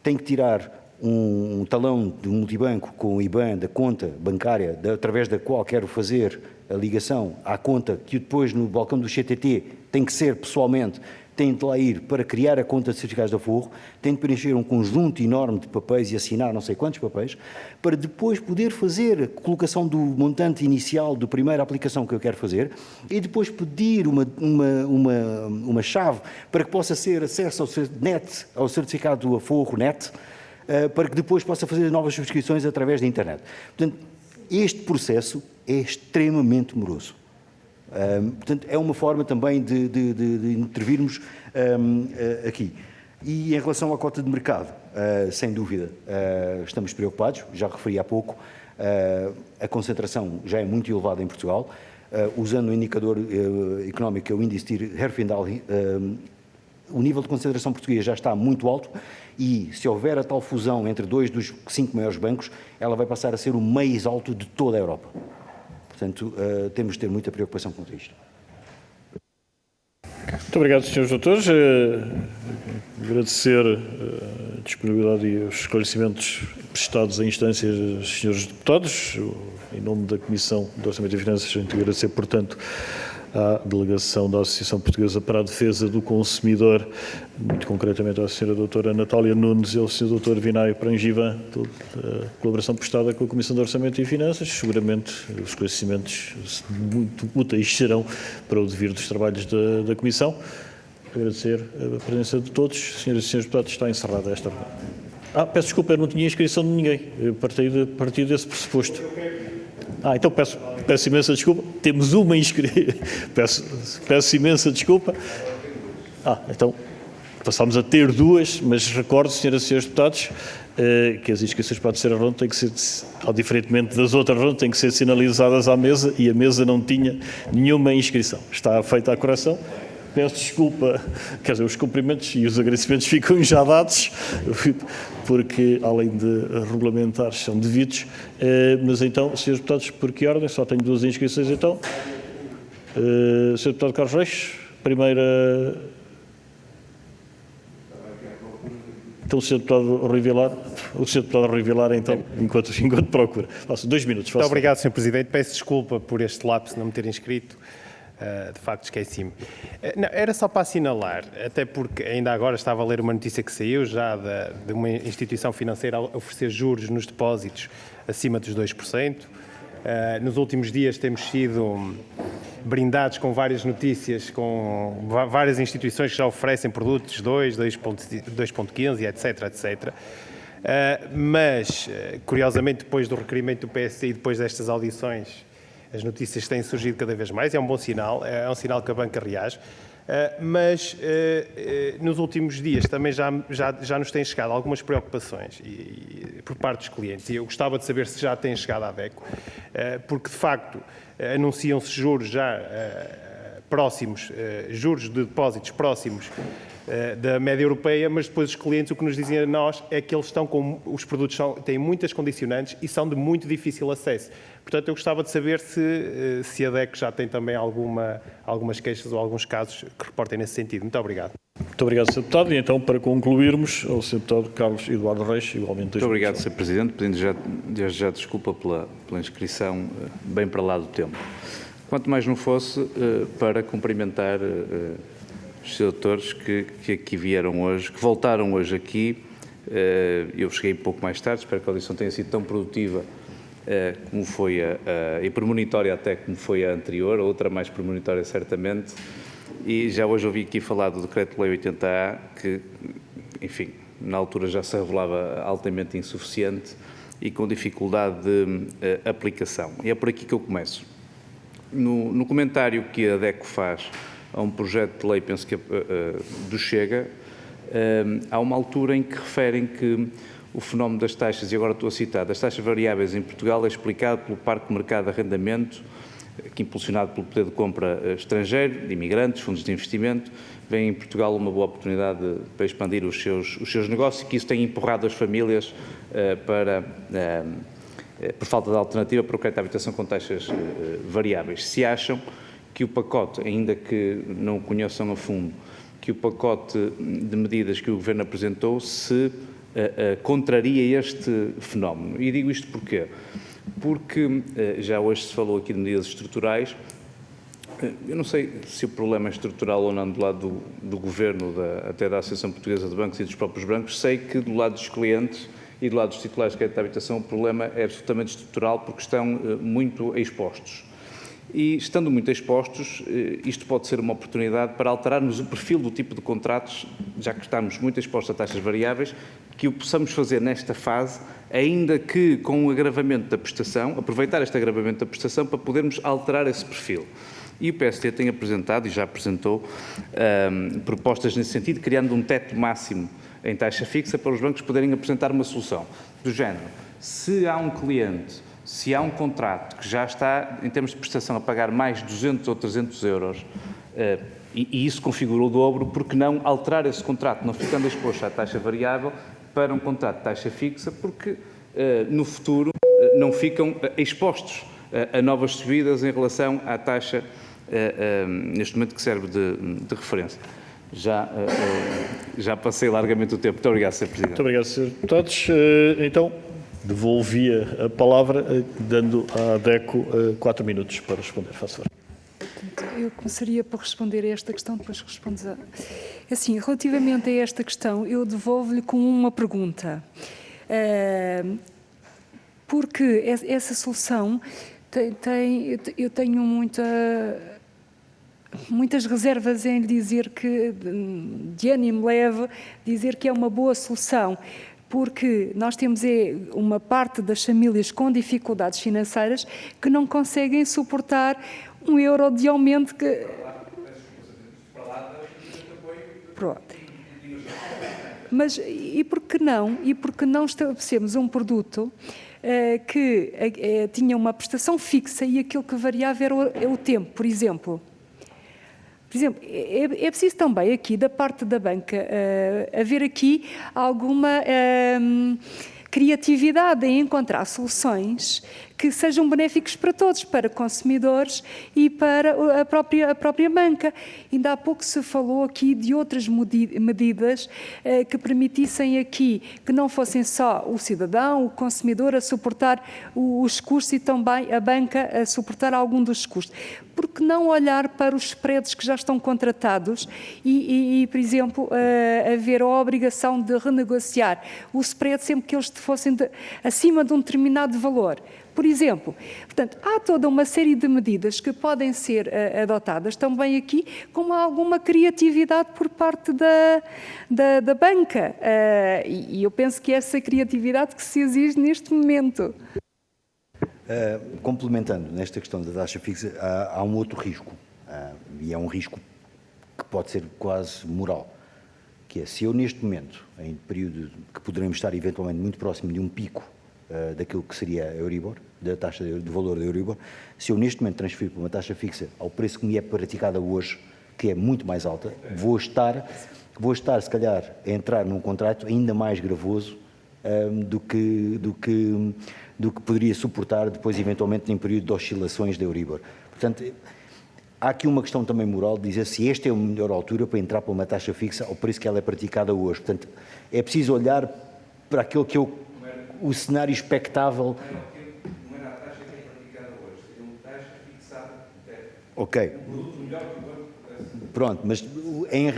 Tem que tirar um talão de multibanco com o IBAN da conta bancária, através da qual quero fazer a ligação à conta, que depois no balcão do CTT tem que ser pessoalmente, tem de lá ir para criar a conta de certificados de aforro, tem de preencher um conjunto enorme de papéis e assinar não sei quantos papéis, para depois poder fazer a colocação do montante inicial da primeira aplicação que eu quero fazer e depois pedir uma chave para que possa ser acesso ao certificado do aforro net, para que depois possa fazer novas subscrições através da internet. Portanto, este processo é extremamente moroso. Portanto, é uma forma também de intervirmos aqui. E em relação à cota de mercado, sem dúvida, estamos preocupados, já referi há pouco, a concentração já é muito elevada em Portugal. Usando o indicador económico, que é o índice de Herfindahl, o nível de concentração português já está muito alto e, se houver a tal fusão entre 2 dos 5 maiores bancos, ela vai passar a ser o mais alto de toda a Europa. Portanto, temos de ter muita preocupação quanto a isto. Muito obrigado, Srs. Doutores. Agradecer a disponibilidade e os esclarecimentos prestados em instâncias dos Srs. Deputados. Em nome da Comissão de Orçamento e Finanças, a gente agradecer, portanto, à delegação da Associação Portuguesa para a Defesa do Consumidor, muito concretamente à Sra. Doutora Natália Nunes e ao Sr. Dr. Vinário Prangiva, a colaboração prestada com a Comissão de Orçamento e Finanças. Seguramente os esclarecimentos muito úteis serão para o devir dos trabalhos da Comissão. Agradecer a presença de todos. Senhoras e Srs. Deputados, está encerrada esta reunião. Peço desculpa, eu não tinha inscrição de ninguém. Eu parti desse pressuposto. Então peço imensa desculpa. Temos uma inscrição. Peço imensa desculpa. Então passámos a ter 2, mas recordo, senhoras e senhores deputados, que as inscrições para a terceira ronda têm que ser, ao diferentemente das outras rondas, têm que ser sinalizadas à mesa e a mesa não tinha nenhuma inscrição. Está feita a correção. Peço desculpa, quer dizer, os cumprimentos e os agradecimentos ficam já dados, porque, além de regulamentares, são devidos. Mas então, senhores deputados, por que ordem? Só tenho 2 inscrições, então. Sr. Deputado Carlos Reis, primeira... Então, o Sr. Deputado Rui Vilar, então, enquanto procura. Faço 2 minutos. Muito obrigado, Sr. Presidente. Peço desculpa por este lapso de não me ter inscrito. De facto, esqueci-me. Era só para assinalar, até porque ainda agora estava a ler uma notícia que saiu já de uma instituição financeira a oferecer juros nos depósitos acima dos 2%. Nos últimos dias temos sido brindados com várias notícias, com várias instituições que já oferecem produtos 2.15, etc. Mas, curiosamente, depois do requerimento do PSI e depois destas audições, as notícias têm surgido cada vez mais, é um bom sinal, é um sinal que a banca reage, mas nos últimos dias também já nos têm chegado algumas preocupações por parte dos clientes, e eu gostava de saber se já têm chegado à DECO, porque de facto anunciam-se juros já próximos, juros de depósitos próximos da média europeia, mas depois os clientes o que nos dizem a nós é que eles estão com, os produtos têm muitas condicionantes e são de muito difícil acesso. Portanto, eu gostava de saber se a DECO já tem também algumas queixas ou alguns casos que reportem nesse sentido. Muito obrigado. Muito obrigado, Sr. Deputado. E então, para concluirmos, ao Sr. Deputado Carlos Eduardo Reis, igualmente. Muito obrigado, Sr. Presidente, pedindo desde já desculpa pela inscrição bem para lá do tempo. Quanto mais não fosse, para cumprimentar os Srs. Doutores que aqui vieram hoje, que voltaram hoje aqui. Eu cheguei um pouco mais tarde, espero que a audição tenha sido tão produtiva como foi e premonitória até como foi a anterior, outra mais premonitória certamente, e já hoje ouvi aqui falar do Decreto-Lei 80A, que, enfim, na altura já se revelava altamente insuficiente e com dificuldade de aplicação. E é por aqui que eu começo. No comentário que a DECO faz a um projeto de lei, penso que do Chega, há uma altura em que referem que o fenómeno das taxas, e agora estou a citar, das taxas variáveis em Portugal é explicado pelo parque de mercado de arrendamento que impulsionado pelo poder de compra estrangeiro, de imigrantes, fundos de investimento, vem em Portugal uma boa oportunidade para expandir os seus negócios, e que isso tem empurrado as famílias por falta de alternativa para o crédito à habitação com taxas variáveis. Se acham que o pacote, ainda que não o conheçam a fundo, que o pacote de medidas que o Governo apresentou se contraria este fenómeno. E digo isto porquê? Porque já hoje se falou aqui de medidas estruturais. Eu não sei se o problema é estrutural ou não do lado do Governo, até da Associação Portuguesa de Bancos e dos próprios bancos. Sei que do lado dos clientes e do lado dos titulares de crédito de habitação o problema é absolutamente estrutural, porque estão muito expostos. E, estando muito expostos, isto pode ser uma oportunidade para alterarmos o perfil do tipo de contratos, já que estamos muito expostos a taxas variáveis, que o possamos fazer nesta fase, ainda que com o agravamento da prestação, aproveitar este agravamento da prestação para podermos alterar esse perfil. E o PST tem apresentado, e já apresentou, propostas nesse sentido, criando um teto máximo em taxa fixa para os bancos poderem apresentar uma solução do género. Se há um cliente, se há um contrato que já está, em termos de prestação, a pagar mais 200 ou 300 euros, e isso configura o dobro, porque não alterar esse contrato, não ficando exposto à taxa variável, para um contrato de taxa fixa, porque no futuro não ficam expostos a novas subidas em relação à taxa, neste momento, que serve de referência. Já passei largamente o tempo. Muito obrigado, Sr. Presidente. Muito obrigado, Sr. Deputados. Então, devolvia a palavra, dando à DECO 4 minutos para responder. Faça favor. Eu começaria por responder a esta questão, depois respondes a... Assim, relativamente a esta questão, eu devolvo-lhe com uma pergunta. Porque essa solução eu tenho muitas reservas em dizer que, de ânimo leve, dizer que é uma boa solução, porque nós temos uma parte das famílias com dificuldades financeiras que não conseguem suportar €1 de aumento que... Pronto. Mas e por que não estabelecemos um produto que tinha uma prestação fixa e aquilo que variava era o tempo, por exemplo? Por exemplo, é preciso também aqui, da parte da banca, haver aqui alguma criatividade em encontrar soluções que sejam benéficos para todos, para consumidores e para a própria banca. Ainda há pouco se falou aqui de outras medidas que permitissem aqui que não fossem só o cidadão, o consumidor a suportar os custos e também a banca a suportar algum dos custos. Por que não olhar para os spreads que já estão contratados e por exemplo, haver a obrigação de renegociar o spread sempre que eles fossem acima de um determinado valor? Por exemplo, portanto, há toda uma série de medidas que podem ser adotadas também aqui com alguma criatividade por parte da banca. E eu penso que essa criatividade que se exige neste momento. Complementando nesta questão da taxa fixa, há um outro risco, e é um risco que pode ser quase moral, que é se eu neste momento, em período que poderemos estar eventualmente muito próximo de um pico daquilo que seria a Euribor, da taxa de valor da Euribor, se eu neste momento transferir para uma taxa fixa ao preço que me é praticada hoje, que é muito mais alta, vou estar se calhar a entrar num contrato ainda mais gravoso do que poderia suportar depois eventualmente em período de oscilações da Euribor. Portanto, há aqui uma questão também moral de dizer se esta é a melhor altura para entrar para uma taxa fixa ao preço que ela é praticada hoje. Portanto, é preciso olhar para aquilo que o cenário expectável. Não era a taxa que é praticada hoje, seria uma taxa fixada. Ok. Pronto, mas em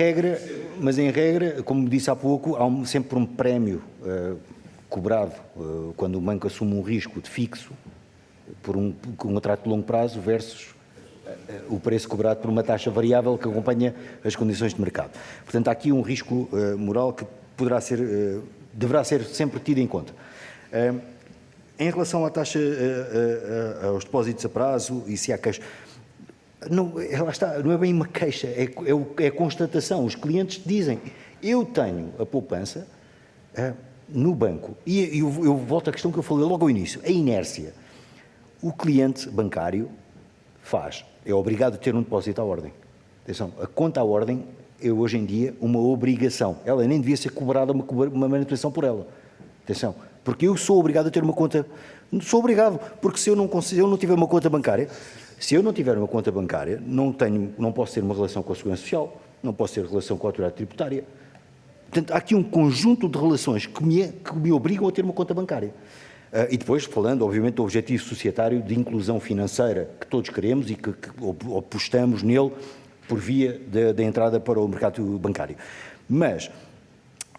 regra, como disse há pouco, há sempre um prémio cobrado quando o banco assume um risco de fixo por um contrato de longo prazo versus o preço cobrado por uma taxa variável que acompanha as condições de mercado. Portanto, há aqui um risco moral que deverá ser sempre tido em conta. Em relação à taxa, aos depósitos a prazo e se há queixa, não é bem uma queixa, é constatação. Os clientes dizem, eu tenho a poupança no banco, e eu volto à questão que eu falei logo ao início, a inércia. O cliente bancário faz é obrigado a ter um depósito à ordem. Atenção, a conta à ordem é hoje em dia uma obrigação. Ela nem devia ser cobrada uma manutenção por ela. Atenção, porque eu sou obrigado a ter uma conta. Sou obrigado, porque se eu não tiver uma conta bancária, não posso ter uma relação com a Segurança Social, não posso ter relação com a Autoridade Tributária. Portanto, há aqui um conjunto de relações que me obrigam a ter uma conta bancária. E depois, falando, obviamente, do objetivo societário de inclusão financeira que todos queremos e que apostamos nele por via da entrada para o mercado bancário. Mas,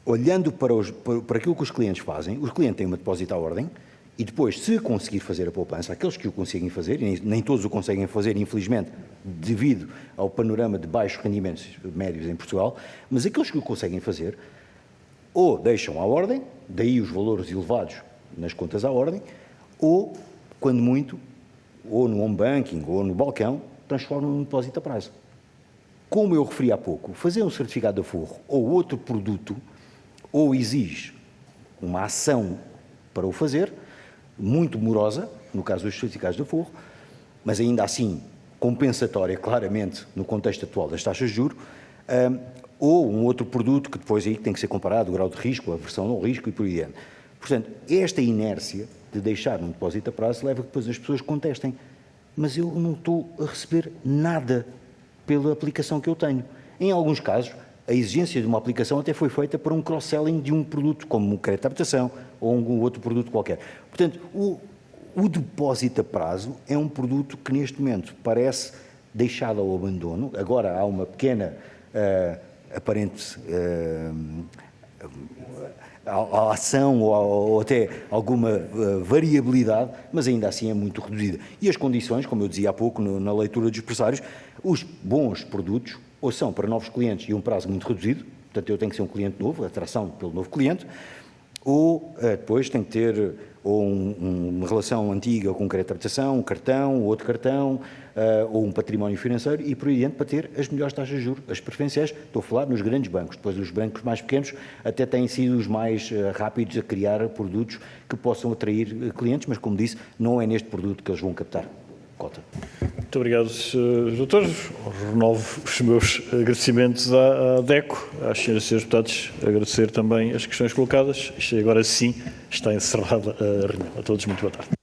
olhando para aquilo que os clientes fazem, os clientes têm uma depósito à ordem e depois, se conseguir fazer a poupança, aqueles que o conseguem fazer, e nem todos o conseguem fazer, infelizmente, devido ao panorama de baixos rendimentos médios em Portugal, mas aqueles que o conseguem fazer, ou deixam à ordem, daí os valores elevados nas contas à ordem, ou, quando muito, ou no home banking, ou no balcão, transformam num depósito a prazo. Como eu referi há pouco, fazer um certificado de aforro ou outro produto, ou exige uma ação para o fazer, muito morosa, no caso dos certificados de aforro, mas ainda assim compensatória, claramente, no contexto atual das taxas de juros, ou um outro produto que depois aí tem que ser comparado, o grau de risco, a aversão ao risco e por aí adiante. Portanto, esta inércia de deixar um depósito a prazo leva a que depois as pessoas contestem, mas eu não estou a receber nada pela aplicação que eu tenho. Em alguns casos, a exigência de uma aplicação até foi feita para um cross-selling de um produto, como um crédito de habitação ou algum outro produto qualquer. Portanto, o depósito a prazo é um produto que neste momento parece deixado ao abandono. Agora há uma pequena aparente ação ou até alguma variabilidade, mas ainda assim é muito reduzida. E as condições, como eu dizia há pouco na leitura dos pressários, os bons produtos ou são para novos clientes e um prazo muito reduzido, portanto eu tenho que ser um cliente novo, atração pelo novo cliente, ou depois tem que ter ou uma relação antiga com um crédito de habitação, um cartão, outro cartão, ou um património financeiro e por aí adiante para ter as melhores taxas de juros, as preferenciais. Estou a falar nos grandes bancos, depois os bancos mais pequenos até têm sido os mais rápidos a criar produtos que possam atrair clientes, mas como disse, não é neste produto que eles vão captar cota. Muito obrigado, Sr. Doutores. Renovo os meus agradecimentos à DECO, às senhoras e senhores deputados, agradecer também as questões colocadas. Isto agora sim está encerrada a reunião. A todos, muito boa tarde.